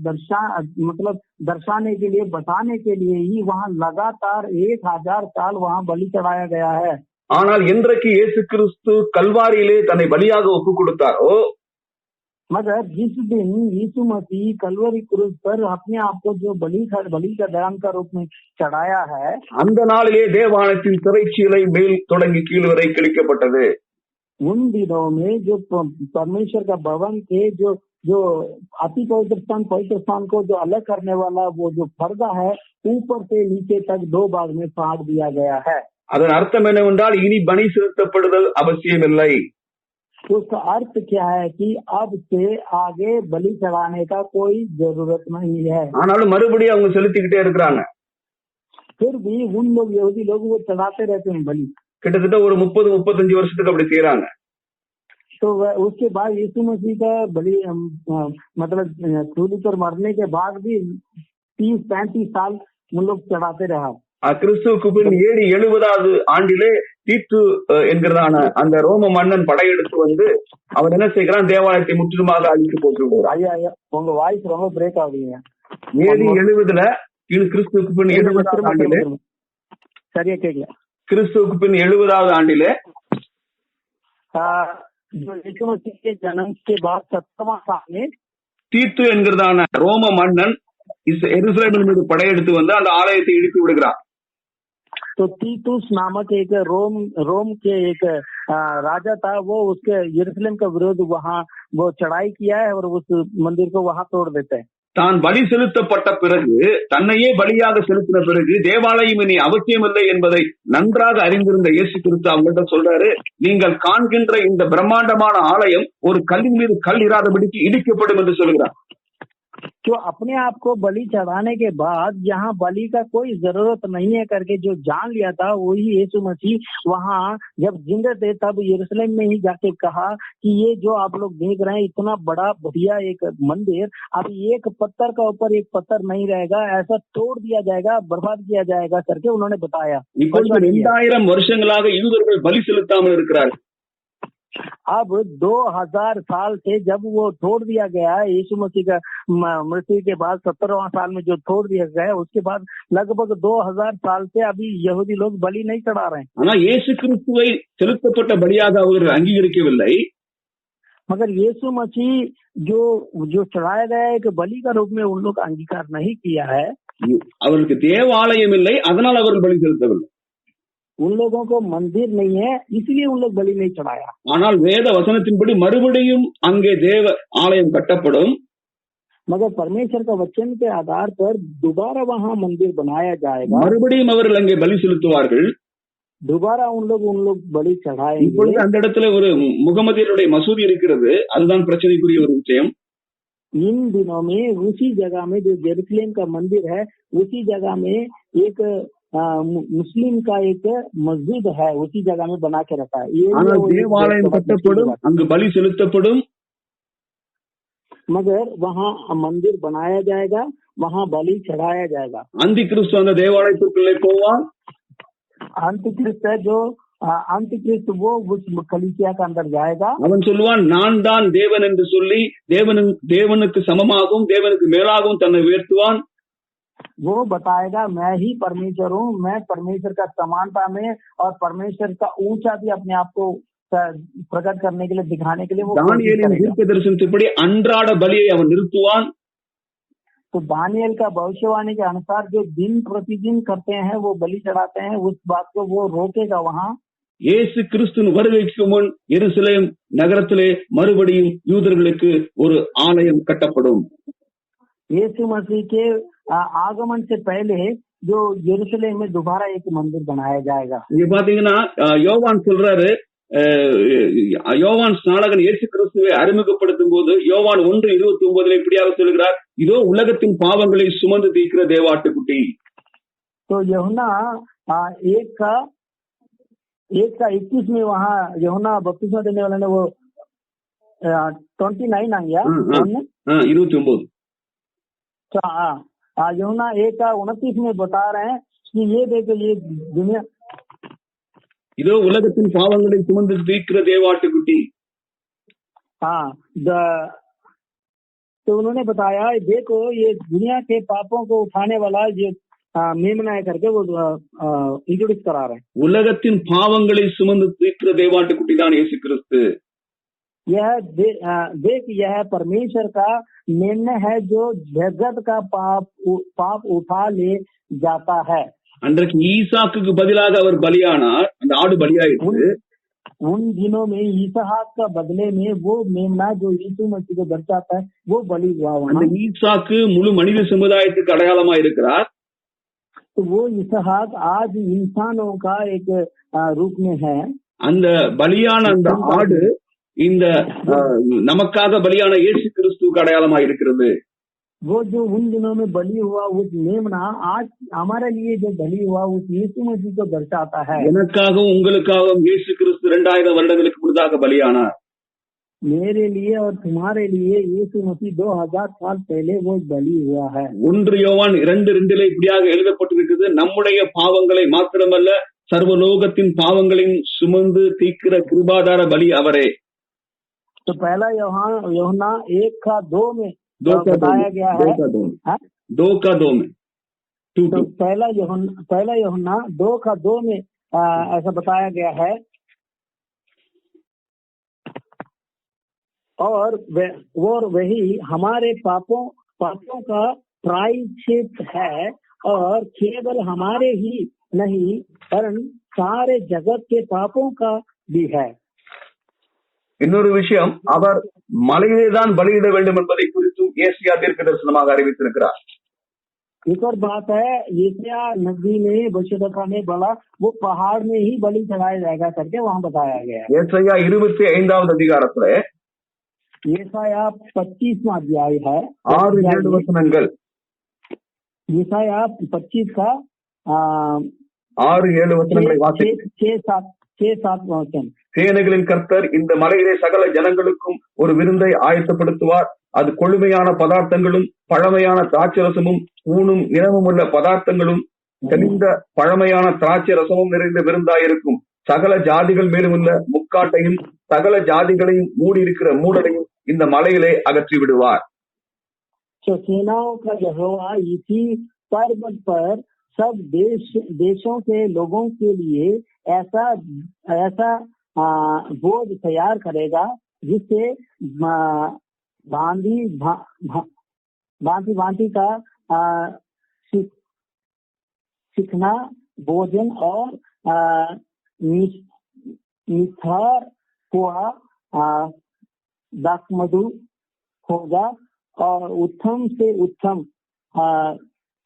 दर्शाने के लिए, बताने के लिए ही वहाँ लगातार 1000 साल वहाँ बलि चढ़ाया गया है। ஆனால் என்றைக்கு இயேசு கிறிஸ்து கல்வாரியிலே தன்னை பலியாக ஒப்பு கொடுத்தாரோ, मगर जिस दिन यीशु मसीह कलवरी क्रूस पर अपने आप को जो बलि का दहन का रूप में चढ़ाया है, அந்த நாளிலே தேவாலயத்தின் திரைச்சீலை மேல் தொடங்கி கீழ் வரை கிழிக்கப்பட்டது। उन दिनों में जो परमेश्वर का भवन के जो अति पवित्र स्थान को जो अलग करने वाला वो जो पर्दा है, ऊपर से नीचे तक 2 भाग में फाड़ दिया गया है। அதன் அர்த்தம் என்னவென்றால் இனி பலி செலுத்தப்படுதல் அவசியமில்லை। उसका अर्थ क्या है कि अब से आगे बलि चढ़ाने का कोई जरूरत नहीं है। ஆனாலும் மறுபடியும் அவங்க செலுத்திக்கிட்டே இருக்கிறாங்க। फिर भी उन लोग यहूदी लोग वो चढ़ाते रहते हैं बलि। கிட்டத்தட்ட ஒரு 30-35 வருஷத்துக்கு அப்படி செய்யறாங்க। तो उसके बाद यीशु मसीह का बलि मतलब सूली पर मरने के बाद भी 30-35 साल उन लोग चढ़ाते रहा। கிறிஸ்துவுக்கு பின் AD 70வது ஆண்டிலே தீத்து என்கிறதான அந்த ரோம மன்னன் படையெடுத்து வந்து அவர் என்ன செய்கிறான், தேவாலயத்தை முற்றிலுமாக அழித்து போட்டு விடுறார்। ஐயா உங்க வாய்ஸ் ரொம்ப பிரேக் ஆகுதுங்க। AD 70ல கிறிஸ்துவுக்கு பின் 70வது ஆண்டிலே, சரியா கேட்கல, கிறிஸ்துவுக்கு பின் 70வது ஆண்டிலே यीशु मसीह के जन्म के बाद 70वां साल में தீத்து என்கிறதான ரோம மன்னன் எருசலேமின் மீது படையெடுத்து வந்து அந்த ஆலயத்தை இடித்து விடுகிறார்। तो तीतुस नामक एक रोम के एक राजा था, वो उसके यरूशलेम का विरोध वहाँ वो चढ़ाई किया है और उस मंदिर को वहाँ तोड़ देते हैं। தான் பலி செலுத்தப்பட்ட பிறகு, தன்னையே பலியாக செலுத்தின பிறகு தேவாலயம் இனி அவசியமில்லை என்பதை நன்றாக அறிந்திருந்த இயேசு கிறிஸ்து அவங்கள்ட்ட சொல்றாரு, நீங்கள் காண்கின்ற இந்த பிரம்மாண்டமான ஆலயம் ஒரு கல்லின் மீது கல் இராதபடிக்கு இடிக்கப்படும் என்று சொல்கிறார்। तो अपने आप को बलि चढ़ाने के बाद यहाँ बलि का कोई जरूरत नहीं है करके जो जान लिया था, वही यीशु मसीह वहाँ जब जिंदा थे तब यरूशलेम में ही जाके कहा कि ये जो आप लोग देख रहे हैं इतना बड़ा बढ़िया एक मंदिर, अब एक पत्थर का ऊपर एक पत्थर नहीं रहेगा, ऐसा तोड़ दिया जाएगा, बर्बाद किया जाएगा करके उन्होंने बताया। 2000 வருஷங்களாக யூதர்கள் பலி செலுத்தாமல் இருக்கிறார்கள்। अब 2000 साल से जब वो तोड़ दिया गया है, यीशु मसीह का मृत्यु के बाद 70वां साल में जो तोड़ दिया गया है, उसके बाद लगभग 2000 साल से अभी यहूदी लोग बलि नहीं चढ़ा रहे हैं। ஆனா இயேசு கிறிஸ்துவை செலுத்தப்பட்ட பலியாக அவர்கள் அங்கீகரிக்கவில்லை। मगर यीशु मसीह जो चढ़ाया गया एक बलि का रूप में उन लोग अंगीकार नहीं किया है। அவருக்கு தேவாலயம் இல்லை, அதனால் அவர்கள் பலி செலுத்தவில்லை। उन लोगों को मंदिर नहीं है, इसलिए उन लोग बलि नहीं चढ़ाया। ஆனால் வேத வசனத்தின்படி மறுபடியும் அங்கே தேவ ஆலயம் கட்டப்படும்। मगर परमेश्वर का वचन के आधार पर दोबारा वहाँ मंदिर बनाया जाएगा, மறுபடியும் அவர்கள் அங்கே பலி செலுத்துவார்கள்। दोबारा उन लोग बलि चढ़ाएंगे। இப்பொழுது அந்த இடத்துல ஒரு முகமதியருடைய மசூதி இருக்கிறது, அதுதான் பிரச்சனைக்குரிய ஒரு விஷயம்। इन दिनों में उसी जगह में जो जेरूसलेम का मंदिर है, उसी जगह में एक मुस्लिम का एक मस्जिद है, उसी जगह में बना के रखा है। ஆனால் தேவாலயம் கட்டப்படும், அங்கு பலி செலுத்தப்படும்। मगर वहाँ मंदिर बनाया जाएगा, वहाँ बलि चढ़ाया जाएगा। அந்தி கிறிஸ்து அந்த தேவாலயத்திற்குள்ளே போவான்। अंतिक्रिस्त है जो अंतिक्रिस्त वो उस कलीसिया के अंदर जाएगा। அவன் சொல்லுவான், நான் தான் தேவன் என்று சொல்லி தேவனுக்கு சமமாகவும் தேவனுக்கு மேலாகவும் தன்னை உயர்த்துவான்। वो बताएगा मैं ही परमेश्वर हूँ, मैं परमेश्वर का समानता में और परमेश्वर का ऊंचा भी अपने आप को प्रकट करने के लिए, दिखाने के लिए वो தானியேலின் தீர்க்கதரிசனத்தின்படி அன்றாட பலியை அவன் நிறுத்துவான்। तो दानियल का भविष्यवाणी के अनुसार जो दिन प्रतिदिन करते हैं वो बलि चढ़ाते हैं, उस बात को वो रोकेगा। वहाँ இயேசு கிறிஸ்துவின் வருகைக்கு முன் எருசலேம் நகரத்திலே மறுபடியும் யூதர்களுக்கு ஒரு ஆலயம் கட்டப்படும்। यीशु मसीह के आगमन से पहले जो यरूशलेम में दोबारा एक मंदिर बनाया जाएगा। இங்க பாத்தீங்கன்னா யோவான் சொல்றாரு, யோவான் ஸ்நானகன் இயேசு கிறிஸ்துவை அறிமுகப்படுத்தும் போது யோவான் 1:29 இப்படியாக சொல்கிறார், இதோ உலகத்தின் பாவங்களை சுமந்து தீர்க்கிற தேவாட்டுக்குட்டி। तो यूहन्ना 1:21 में वहाँ यूहन्ना बपतिस्मा देने वाले ने वो 29 आ गया 29। यूहन्ना 1:29 में बता रहे हैं कि ये देखो ये दुनिया இதோ உலகத்தின் பாவங்களை சுமந்து தீர்க்கிற தேவாட்டுக்குட்டி. हाँ, तो उन्होंने बताया देखो ये दुनिया के पापों को उठाने वाला ये मेमना है करके वो इंट्रोड्यूस करा रहे हैं. உலகத்தின் பாவங்களை சுமந்து தீர்க்கிற தேவாட்டுக்குட்டி தான் இயேசு கிறிஸ்து. यह देख यह परमेश्वर का मेमना है जो जगत का पाप उठा ले जाता है. அன்றைக்கு ஈசாக்குக்கு பதிலாக அவர் பலியானார், அந்த ஆடு பலியாயிற்று. उन दिनों में ईसाक का बदले में वो मेमना जो यीशु मसीह को दर्शाता है वो बलि हुआ. அந்த ஈசாக்கு முழு மனித சமுதாயத்துக்கு அடையாளமா இருக்கிறார். तो वो ईसाक आज इंसानों का एक रूप में है. அந்த பலியான அந்த ஆடு இந்த நமக்காக பலியான இயேசு கிறிஸ்துவுக்கு அடையாளமா இருக்கிறது. वो जो उन दिनों में बलि हुआ उस मेमना आज हमारे लिए जो बलि हुआ उस यीशु मसीह को दर्शाता है. எனக்காகவும் உங்களுக்காகவும் இயேசு கிறிஸ்து 2000 வருடங்களுக்கு முன்னதாக பலியானார். मेरे लिए और तुम्हारे लिए यीशु मसीह 2000 साल पहले वो बलि हुआ है. 1 யோவான் 2:2 இப்படியாக எழுதப்பட்டிருக்கிறது, நம்முடைய பாவங்களை மாத்திரமல்ல சர்வலோகத்தின் பாவங்களையும் சுமந்து தீர்க்கிற கிருபாதார பலி அவரே. तो पहला यूहन्ना 1:2 में बताया गया है. 2:2 में तो पहला यूहन्ना 2:2 में ऐसा बताया गया है. और वही हमारे पापों का प्रायश्चित है और केवल हमारे ही नहीं वरन सारे जगत के पापों का भी है. இன்னொரு விஷயம், அவர் மலையிலேதான் பலியிட வேண்டும் என்பதை குறித்தும் ஏசியா தீர்க்க தரிசனமாக அறிவித்திருக்கிறார். एक और बात है, यशायाह नबी ने भविष्यद्वक्ता ने बोला वो पहाड़ में ही बलि चढ़ाया जाएगा करके वहाँ बताया गया है. ஏசாயா 25வது அதிகாரத்துல यशायाह 25वां अध्याय है, 6-7 வசனங்கள். यशायाह 25 का 6-7 வசனங்களை வாசிக்கிறேன். 6-7 वचन. சேனைகளின் கர்த்தர் இந்த மலையிலே சகல ஜனங்களுக்கும் ஒரு விருந்தை ஆயத்தப்படுத்துவார். அது கொழுமையான பதார்த்தங்களும் பழமையான திராட்சரசமும் ஊனும் இனமும் உள்ள பதார்த்தங்களும் தெளிந்த பழமையான திராட்சை ரசமும் நிறைந்த விருந்தாயிருக்கும். சகல ஜாதிகள் மேலும் உள்ள முக்காட்டையும் சகல ஜாதிகளையும் மூடி இருக்கிற மூடலையும் இந்த மலையிலே அகற்றி விடுவார். सेनाओं का यहोवा इसी पर्वत पर सब देशों के लोगों के लिए ऐसा बोझ तैयार करेगा जिससे भांति का सीखना भोजन और निथर हुआ दाखमधु होगा और उत्तम से उत्तम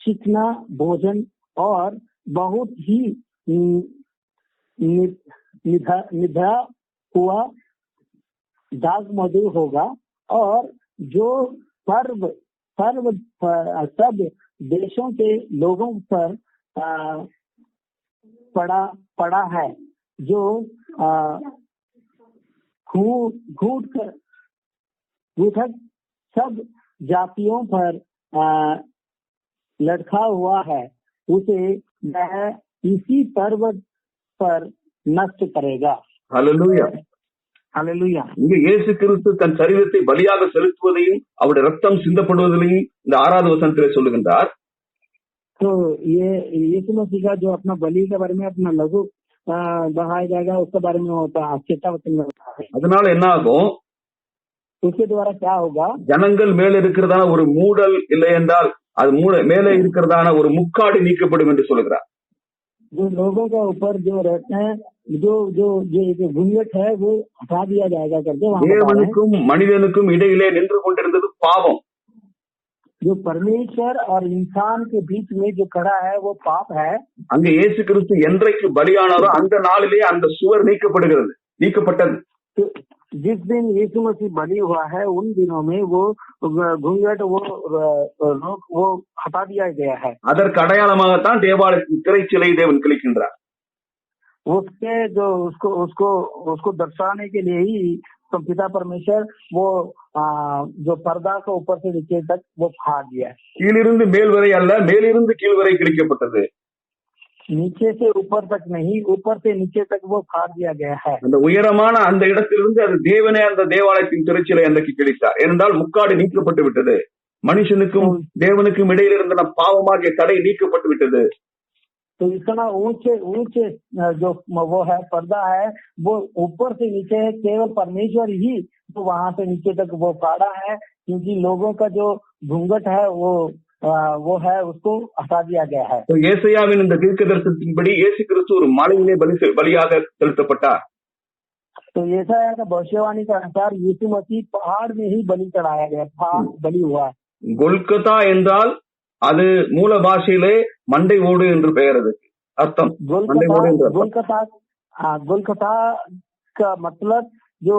चिकना भोजन और बहुत ही निधरा हुआ दाग मधु होगा. और जो पर्व सब देशों के लोगों पर पड़ा है, जो घूठक सब जातियों पर लटका हुआ है, उसे वह इसी पर्वत पर नष्ट करेगा. ஹல்லேலூயா. हालेलुया. இங்கே இயேசு கிறிஸ்து தன் சரீரத்தை பலியாக செலுத்துவதையும் அவருடைய ரத்தம் சிந்தப்படுவதையும் இந்த 6வது வசனத்திலே சொல்லுகின்றார். तो ये यीशु मसीह का जो अपना बलि के बारे में अपना लघु बहाया जाएगा उसके बारे में होता है, चेतावनी में होता है. அதனால என்ன ஆகும், उसके द्वारा क्या होगा, ஜனங்கள் மேல இருக்கிறதான ஒரு மூடல் இல்லை என்றால் அது மேலே இருக்கிறதான ஒரு முக்காடு நீக்கப்படும் என்று சொல்கிறார். जो लोगों का ऊपर जो रहते हैं जो जो जो घूंघट है वो हटा दिया जाएगा करके தேவனுக்கும் மனிதனுக்கும் இடையிலே நின்று கொண்டிருந்தது பாவம். जो परमेश्वर और इंसान के बीच में जो खड़ा है वो पाप है. அங்க இயேசு கிறிஸ்து என்றைக்கு பலியானாரோ அந்த நாளிலே அந்த சுவர் நீக்கப்பட்டது. जिस दिन यीशु मसीह बलि हुआ है उन दिनों में वो घूंघट वो हटा दिया गया है. அதற்கு அடையாளமாகத்தான் தேவாலயத்தின் திரைச்சிலை தேவன் கிழிக்கின்றார். उसके जो उसको दर्शाने के लिए ही तो पिता परमेश्वर वो जो पर्दा को ऊपर से नीचे तक वो फाड़ दिया. கீழிருந்து மேல் வரை அல்ல, மேலிருந்து கீழ் வரை கிழிக்கப்பட்டது. नीचे से ऊपर तक नहीं, ऊपर से नीचे तक वो फाड़ दिया गया है। அந்த உயரமான அந்த இடத்திலிருந்து அது தேவனே அந்த தேவாலயத்தின் திரைச்சீலை அன்றைக்கு கிழித்தார். ஏனென்றால் முக்காடு நீக்கப்பட்டு விட்டது. மனுஷனுக்கும் தேவனுக்கும் இடையில் இருந்த பாவமாகிய தடை நீக்கப்பட்டு விட்டது. तो इतना ऊंचे ऊंचे जो वो है पर्दा है वो ऊपर से नीचे है, केवल परमेश्वर ही तो वहां से नीचे तक वो फाड़ा है, क्योंकि लोगों का जो घूंघट है वो है उसको हटा दिया गया है। तो ஏசாயாவின் இந்த தீர்க்க தரிசனத்தின்படி இயேசு கிறிஸ்து ஒரு மலையிலே பலியாக செலுத்தப்பட்டார். तो येसाया का भविष्यवाणी के अनुसार यीशु मसीह पहाड़ में ही बलि चढ़ाया गया था, बलि हुआ। கொல்கத்தா என்றால் அது மூல பாஷையிலே மண்டை ஓடு என்று பெயர். அதுக்கு அர்த்தம் गोलकता का मतलब जो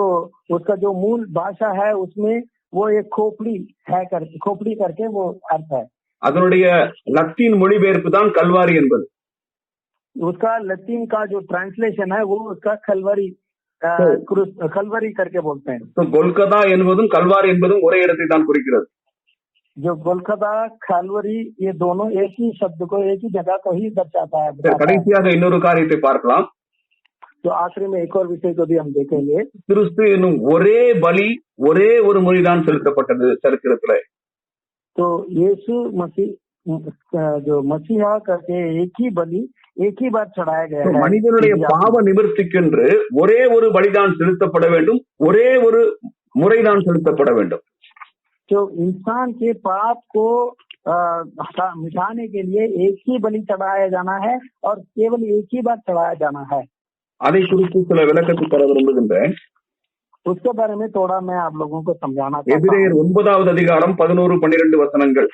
उसका जो मूल भाषा है उसमें वो एक खोपड़ी है, खोपड़ी करके वो अर्थ है। அதனுடைய லத்தீன் மொழிபெயர்ப்பு தான் கல்வாரி என்பது. उसका लतीन का जो ट्रांसलेशन है वो उसका खलवरी करके बोलते हैं। तो கொல்கத்தா என்பதும் கல்வாரி என்பதும் ஒரே இடத்தை தான் குறிக்கிறது। जो गोलकता खलवरी ये दोनों एक ही शब्द को एक ही जगह को ही दर्शाता है। கடைசியாக இன்னொரு காரியத்தை பார்க்கலாம்। तो आखिरी में एक और विषय को भी हम देखेंगे। கிறிஸ்து என்னும் ஒரே பலி ஒரே ஒரு முறைதான் செலுத்தப்பட்டது சரித்திரத்திலே। तो यीशु मसीह जो मसीहा करके एक ही बलि एक ही बार चढ़ाया गया है। மனிதனுடைய பாவ நிவர்த்திக்கென்று ஒரே ஒரு பலிதான் செலுத்தப்பட வேண்டும், ஒரே ஒரு முறைதான் செலுத்தப்பட வேண்டும்। जो इंसान के पाप को मिटाने के लिए एक ही बलि चढ़ाया जाना है और केवल एक ही बार चढ़ाया जाना है। அதை குறித்து சில விளக்கத்தை தர விரும்புகின்றேன்। उसके बारे में थोड़ा मैं आप लोगों को समझाना चाहता हूं। எபிரேயர் 9வது அதிகாரம் 11-12 வசனங்கள்।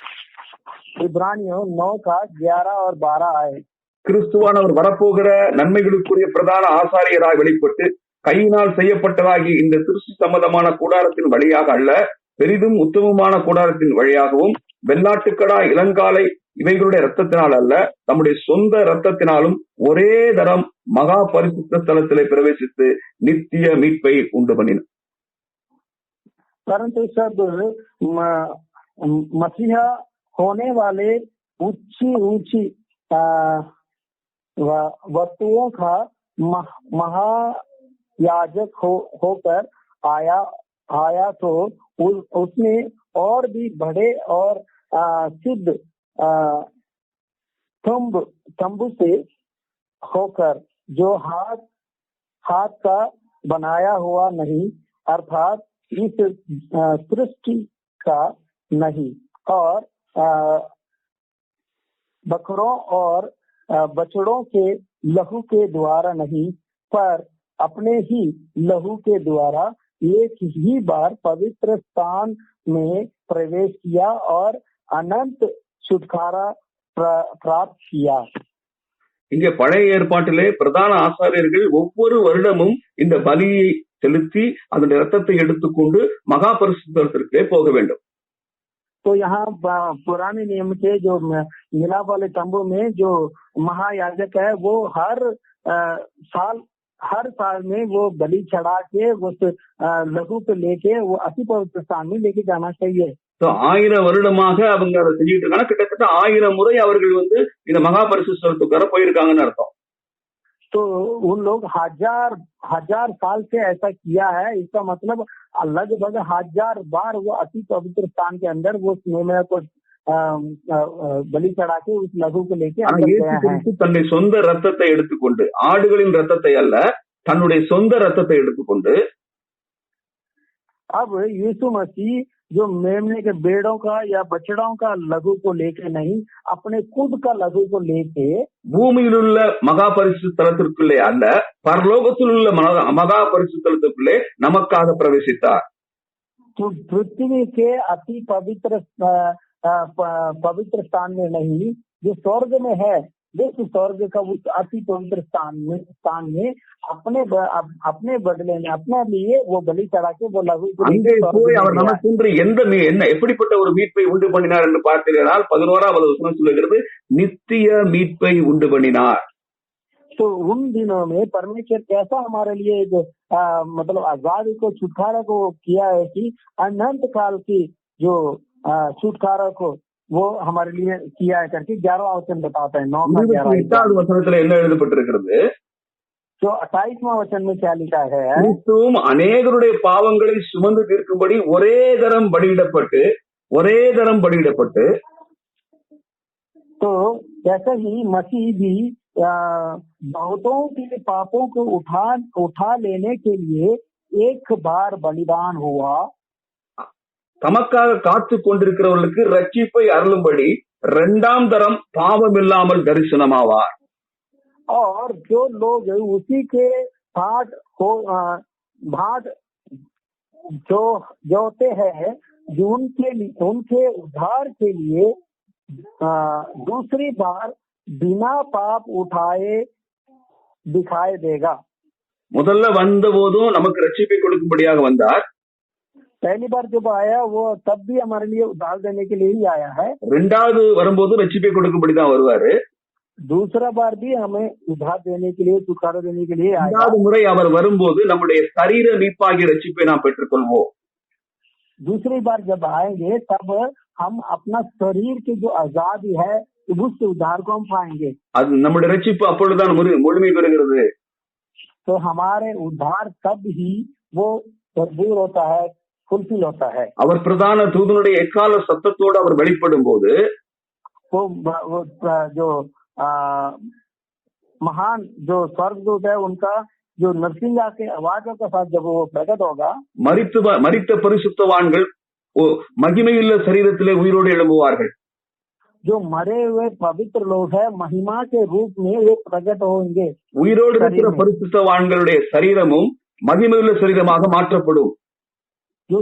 इब्रानियों 9 का 11 और 12 आए। கிறிஸ்துவானவர் வரப்போகிற நன்மைகளுக்குரிய பிரதான ஆசாரியராய் வெளிப்பட்டு கையினால் செய்யப்பட்டதாகி இந்த சிருஷ்டி சம்பந்தமான கூடாரத்தின் வழியாக அல்ல, பெரிதும் உத்தமமான கூடாரத்தின் வழியாகவும் வெள்ளாட்டுக்கடா இளங்காலை இவைகளுடைய ரத்தத்தினால் அல்ல, தம்முடைய சொந்த ரத்தத்தினாலும் ஒரே தரம் மகா பரிசுத்த ஸ்தலத்திலே பிரவேசித்து நித்திய மீட்பை உண்டு பண்ணினார்। परंतु सब मसीहा होने वाले ऊंची ऊंची वस्तुओं का महायाजक होकर आया तो उसने और भी बड़े और सिद्ध तंबू से होकर जो हाथ का बनाया हुआ नहीं, अर्थात इस सृष्टि का नहीं, और बकरों और बछड़ों के लहू के द्वारा नहीं, पर अपने ही लहू के द्वारा एक ही बार पवित्र स्थान में प्रवेश किया और अनंत छुटकारा प्राप्त किया। இங்கே பழைய ஏற்பாட்டிலே பிரதான ஆசாரியர்கள் ஒவ்வொரு வருடமும் இந்த பலியை செலுத்தி அதனுடைய ரத்தத்தை எடுத்துக்கொண்டு மகா பரிசுத்தத்திற்கே போக வேண்டும்। तो यहाँ पुराने नियम के जो मिलाप वाले तंबू में जो महायाजक है वो हर साल में वो बलि चढ़ा के उस लहू को लेके वो अति पवित्र स्थान में लेके जाना चाहिए। तो 1000 வருடமாக அவங்க அதை செஞ்சுட்டு இருக்காங்க। கிட்டத்தட்ட 1000 முறை அவர்கள் இந்த மகா பரிசுத்தத்துக்கு போயிருக்காங்கன்னு அர்த்தம்। तो उन लोग हजार साल से ऐसा किया है, इसका मतलब लगभग 1000 बार वो अति पवित्र स्थान के अंदर वो मेमना को बलि चढ़ा के उस लहू को लेके தன்னுடைய சொந்த ரத்தத்தை எடுத்துக்கொண்டு, ஆடுகளின் ரத்தத்தை அல்ல, தன்னுடைய சொந்த ரத்தத்தை எடுத்துக்கொண்டு, अब यीशु मसीह जो मेमने के बेड़ों का या बछड़ों का लघु को लेके नहीं, अपने खुद का लघु को लेके பூமியில் உள்ள மகா பரிசுத்தலத்திற்குள்ளே அல்ல, பரலோகத்தில் உள்ள மகா பரிசுத்தலத்திற்குள்ளே நமக்காக பிரவேசித்தார்। तो पृथ्वी के अति पवित्र स्थान में नहीं, जो स्वर्ग में है, जिस स्वर्ग का उस अति पवित्र स्थान में अपने बदले में अपने लिए वो बलि चढ़ा के वो लघु அவர் நமக்கு என்ன எப்படிப்பட்ட ஒரு மீட்பை உண்டு பண்ணினார் என்று பார்த்தீர்கள்। 11வது வசனம் சொல்லுகிறது, நித்திய மீட்பை உண்டு பண்ணினார்। तो उन दिनों में परमेश्वर कैसा हमारे लिए जो मतलब आजादी को छुटकारा को किया है कि अनंत काल की जो छुटकारा को वो हमारे लिए किया है करके 11वां वचन बताता है। 9 का 11 28வது வசனத்துல என்ன எழுதப்பட்டிருக்கிறது? जो 28वां वचन में क्या लिखा है, கிறிஸ்துவும் அநேகருடைய பாவங்களை சுமந்து தீர்க்கும்படி ஒரே தரம் பலியிடப்பட்டு तो जैसे ही मसीह भी बहुतों के पापों को उठा लेने के लिए एक बार बलिदान हुआ, தமக்காக காத்து கொண்டிருக்கிறவர்களுக்கு ரட்சிப்பை அருளும்படி 2ஆம் தரம் பாவமில்லாமல் தரிசனமாவார். और जो लोग उसी के भाट जो जोते हैं, जो उनके उद्धार के लिए दूसरी बार बिना पाप उठाए दिखाई देगा। முதல்ல வந்த போதும் நமக்கு ரட்சிப்பை கொடுக்கும்படியாக வந்தார். पहली बार जब आया वो तब भी हमारे लिए उद्धार देने के लिए ही आया है। 2வது வரும்போது ரட்சிப்பை கொடுக்கும்படிதான் வருவாரு. दूसरा बार भी हमें उद्धार देने के लिए, छुटकारा देने के लिए आएगा। 2வது முறை அவர் வரும்போது நம்முடைய சரீர மீட்பாகிய ரட்சிப்பை நாம் பெற்றுக்கொள்வோம். दूसरी बार जब आएंगे तब हम अपना शरीर की जो आजादी है उस उद्धार को हम पाएंगे। அது நம்முடைய ரட்சிப்பு அப்பொழுதுதான் முழுமை பெறுகிறது. तो हमारे उद्धार तब ही वो भरपूर होता है, फुलफिल होता है। அவர் பிரதான தூதனுடைய எக்கால சத்தத்தோடு அவர் வெளிப்படும் போது वो जो महान जो स्वर्गदूत है उनका जो नरसिंगा के आवाजों के साथ जब वो प्रकट होगा, மரித்த பரிசுத்தவான்கள் மகிமையுள்ள சரீரத்திலே உயிரோடு எழும்புவார்கள். जो मरे हुए पवित्र लोग हैं महिमा के रूप में वे प्रकट होंगे। உயிரோடு இருக்கிற பரிசுத்தவான்களுடைய சரீரமும் மகிமையுள்ள சரீரமாக மாற்றப்படும். जो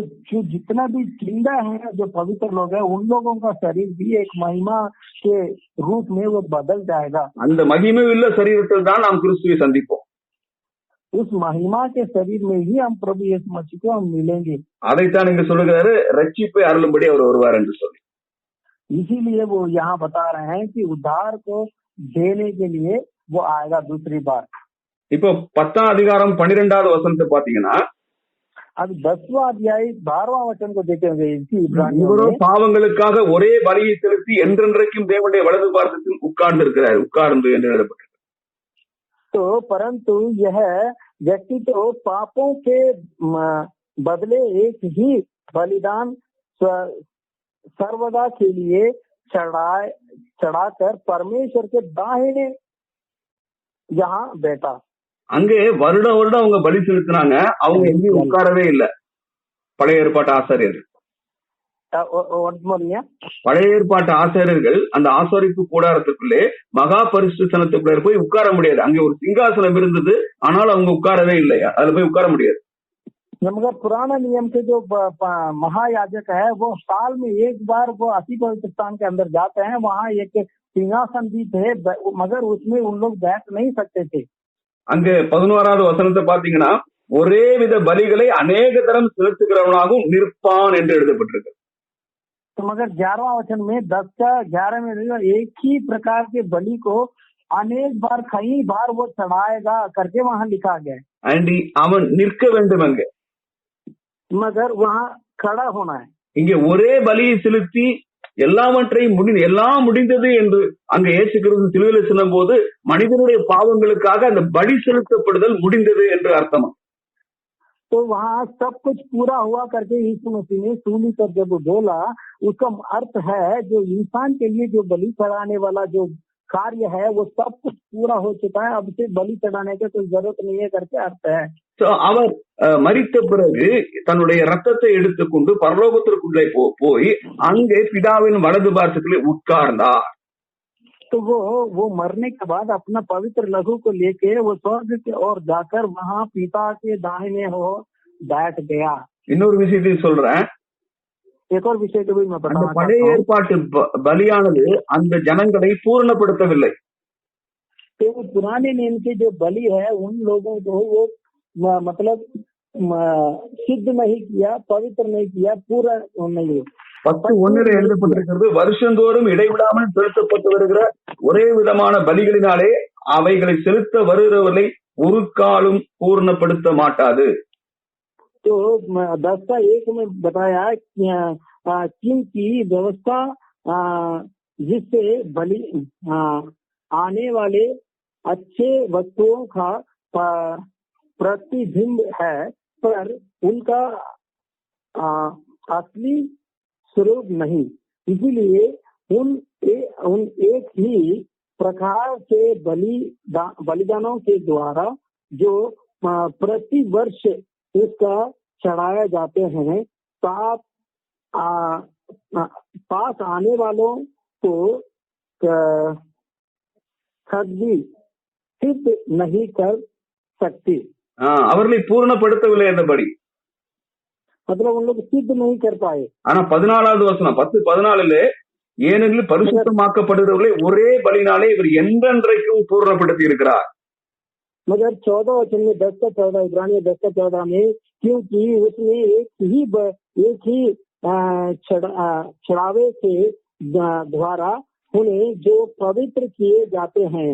जितना भी जिंदा है, जो पवित्र लोग हैं, उन लोगों का शरीर भी एक महिमा के रूप में वो बदल जाएगा। அந்த மகிமையுள்ள சரீரத்தில் தான் நாம் கிறிஸ்துவை சந்திப்போம். उस महिमा के शरीर में ही हम प्रभु यीशु मसीह को हम मिलेंगे। அதைத்தான் இங்க சொல்லுகிறாரு, ரட்சிப்பை அருளும்படி அவர் வருவார் என்று சொல்லி. इसीलिए वो यहाँ बता रहे हैं कि उद्धार को देने के लिए वो आएगा दूसरी बार। இப்போ 10ஆம் அதிகாரம் 12வது வசனத்தை பாத்தீங்கன்னா, अब 10वां अध्याय 12वां वचन को देखेंगे। இவரோ பாவங்களுக்காக ஒரே பலியை செலுத்தி என்றென்றைக்கும் தேவனுடைய வலது பாரசத்தில் உட்கார்ந்து என்று எழுதப்பட்டிருக்கு. तो परंतु यह व्यक्ति तो पापों के बदले एक ही बलिदान सर्वदा के लिए चढ़ाकर परमेश्वर के दाहिने जहाँ बैठा। அங்கே வருடம் அவங்க பலி செலுத்தினாங்க, அவங்க எங்கேயும் உட்காரவே இல்லை. பழைய ஏற்பாட்டு ஆசாரியர்கள் பழைய ஏற்பாட்டு ஆசாரியர்கள் அந்த ஆசாரிப்பு கூடாரத்துக்குள்ளே மகா பரிசுத்தலத்துக்குள்ளே போய் உட்கார முடியாது. அங்கே ஒரு சிங்காசனம் இருந்தது, ஆனால் அவங்க உட்காரவே இல்லையா, அதுல போய் உட்கார முடியாது. मगर पुराना नियम के जो महायाजक है वो साल में एक बार वो अति पवित्र स्थान के अंदर जाते हैं, वहाँ एक सिंहासन भी थे, मगर उसमें उन लोग बैठ नहीं सकते थे। அங்க 11வது வசனத்தை பாத்தீங்கன்னா, ஒரே வித பலிகளை அநேக தரம் செலுத்துகிறவனாகவும் நிற்பான் என்று எழுதப்பட்டிருக்கு. तो मगर 11वां वचन में 10 का 11 में एक ही प्रकार के बलि को अनेक बार कई बार वो चढ़ाएगा करके वहाँ लिखा गया। அண்ட் அவன் நிற்க வேண்டும், அங்க मगर वहाँ खड़ा होना है। இங்க ஒரே பலியை செலுத்தி எல்லாம் முடிந்தது என்று அங்க இயேசு கிறிஸ்து சிலுவையிலே சொன்ன போது மனிதனுடைய பாவங்களுக்காக அந்த பலி செலுத்தப்படுதல் முடிந்தது என்று அர்த்தம். तो वहाँ सब कुछ पूरा हुआ करके यीशु मसीह ने सूली पर जब बोला, उसका अर्थ है जो इंसान के लिए जो बलि चढ़ाने वाला जो कार्य है वो सब कुछ पूरा हो चुका है, अब से बलि चढ़ाने की कोई जरूरत नहीं है करके अर्थ है। அவர் மரித்த பிறகு தன்னுடைய ரத்தத்தை எடுத்துக்கொண்டு பரலோகத்திற்குள்ளே போய் அங்கே பிதாவின் வலது பாரசத்திலே உட்கார்ந்தார். तो वो मरने के बाद अपना पवित्र लहू को लेके वो स्वर्ग की ओर जाकर वहाँ पिता के दाहिने हो बैठ गया। இன்னொரு விஷயத்தை சொல்றேன், एक और विषय को भी मैं बताना चाहता हूं। பழைய ஏற்பாட்டு பலியானது அந்த ஜனங்களை பூர்ணப்படுத்தவில்லை. तो पुराने नियम के जो बलि है उन लोगों को वो मतलब सिद्ध नहीं किया, पवित्र नहीं किया, पूरा नहीं। 10:1 எழுதப்பட்டிருக்கிறது, வருஷந்தோறும் இடைவிடாமல் செலுத்தப்பட்டு வருகிற ஒரே விதமான பலிகளினாலே அவைகளை செலுத்த வருகிறவர்களை ஒரு காலும் பூர்ணப்படுத்த மாட்டாது. तो 10 का 1 में बताया किन की व्यवस्था जिससे बलि आने वाले अच्छे वस्तुओं का प्रतिबिंब है, पर उनका असली स्वरूप नहीं। इसीलिए उन एक ही प्रकार के बलिदानों के द्वारा जो प्रति वर्ष उसका चढ़ाया जाते हैं, पास आने वालों को कभी सिद्ध नहीं कर सकती। அவர்களை பூர்ணப்படுத்தவில்லை அந்த பலி. मतलब उन लोग सिद्ध नहीं कर पाए। ஆனா 14வது வசனம் 10:14 ஏனெனில் பரிசுத்தமாக்கப்படுகிறவர்களை ஒரே பலினாலே இவர் என்றென்றைக்கும் பூர்ணப்படுத்தி இருக்கிறார். मगर 14 वचन में 10:14 इब्रानियों 10:14 में, क्योंकि उसने एक ही चढ़ावे के द्वारा उन्हें जो पवित्र किए जाते हैं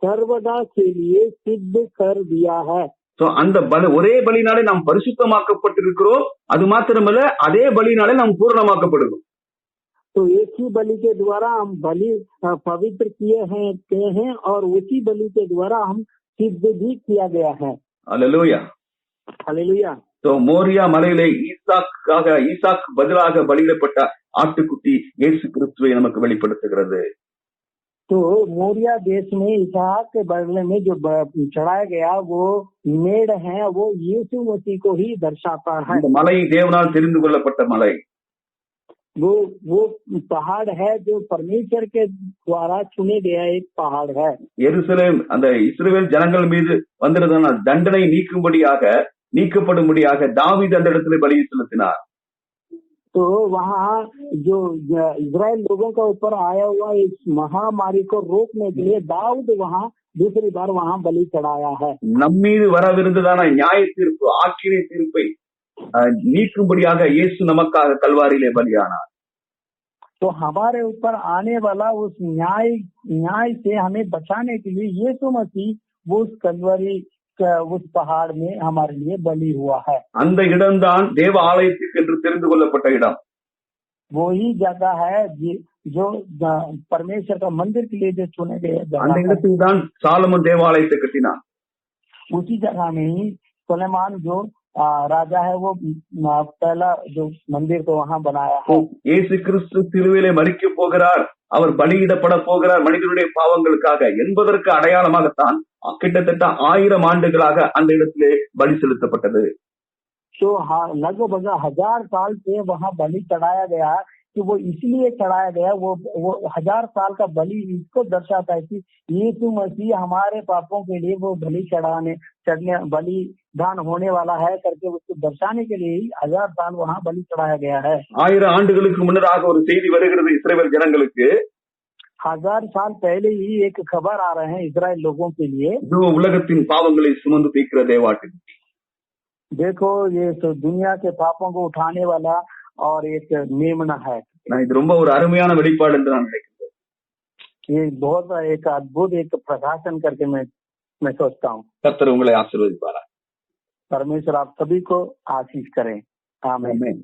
सर्वदा के लिए सिद्ध कर दिया है। So, அந்த ஒரே பலினாலே நாம் பரிசுத்தமாக்கப்பட்டிருக்கிறோம். அது மாத்திரமல்ல, அதே பலினாலே நாம் பூர்ணமாக்கப்படுகிறோம். तो एक ही बलि के द्वारा हम बलि पवित्र किए हैं और उसी बलि के द्वारा हम सिद्ध भी किया गया है। Hallelujah hallelujah. तो மோரியா மலையிலே ஈசாக் பதிலாக பலியிடப்பட்ட ஆட்டுக்குட்டி இயேசு கிறிஸ்துவை நமக்கு வெளிப்படுத்துகிறது. तो मोरिया देश में इसहाक के बदले में जो चढ़ाया गया वो मेढ़ है, वो यीशु मसीह को ही दर्शाता है। மலை தேவனால் தெரிந்து கொள்ளப்பட்ட மலை, वो पहाड़ है जो परमेश्वर के द्वारा चुने गया एक पहाड़ है। எருசலேம் அந்த இஸ்ரவேல் ஜனங்கள் மீது வந்திருந்த தண்டனை நீக்கப்படும்படியாக தாவீது அந்த இடத்துல பலி செலுத்தினார். तो वहाँ जो इजराइल लोगों का ऊपर आया हुआ इस महामारी को रोकने के लिए दाऊद वहाँ दूसरी बार वहाँ बलि चढ़ाया है। நம்மீது வரவிருந்ததான நியாய தீர்ப்பு ஆக்கினை தீர்ப்பை நீக்கும்படியாக இயேசு நமக்காக கல்வாரியிலே பலியானார். तो हमारे ऊपर आने वाला उस न्याय से हमें बचाने के लिए यीशु मसीह वो उस कलवरी उस पहाड़ में हमारे लिए बलि हुआ है। அந்த இடம்தான் தேவ ஆலயத்துக்கு என்று தெரிந்து கொள்ளப்பட்ட இடம். वो ही जगह है जो परमेश्वर का मंदिर के लिए जो चुने गए அந்த இடத்தில் தான் சாலமோன் தேவாலயத்தை கட்டினார். उसी जगह में ही सुलेमान जो राजा है वो पहला जो मंदिर को वहाँ बनाया है। இயேசு கிறிஸ்து சிலுவையிலே மரிக்க போகிறார், அவர் பலியிடப்பட போகிறார் மனிதனுடைய பாவங்களுக்காக என்பதற்கு அடையாளமாகத்தான் கிட்டத்தட்ட 1000 ஆண்டுகளாக அந்த இடத்திலே பலி செலுத்தப்பட்டது. तो लगभग 1000 साल से वहाँ बलि चढ़ाया गया कि वो इसलिए चढ़ाया गया, वो 1000 साल का बलि इसको दर्शाता है कि यीशु मसीह हमारे पापों के लिए वो बलिदान होने वाला है करके उसको दर्शाने के लिए ही 1000 साल वहाँ बलि चढ़ाया गया है। 1000 ஆண்டுகளுக்கு முன்னதாக ஒரு செய்தி வருகிறது இஸ்ரவேல் ஜனங்களுக்கு. 1000 साल पहले ही एक खबर आ रहे हैं इजराइल लोगों के लिए, जो உலகத்தின் பாவங்களை சுமந்து தீர்க்கிற தேவாட்டுக்குட்டி. देखो ये तो दुनिया के पापों को उठाने वाला और एक मेमना है। இது ரொம்ப ஒரு அருமையான வெளிப்பாடு என்று நான் நினைக்கிறேன். ये बहुत एक अद्भुत एक प्रकाशन करके मैं सोचता हूँ। கர்த்தர் உங்களை ஆசீர்வதிப்பாராக. परमेश्वर आप सभी को आशीष करें। आमीन।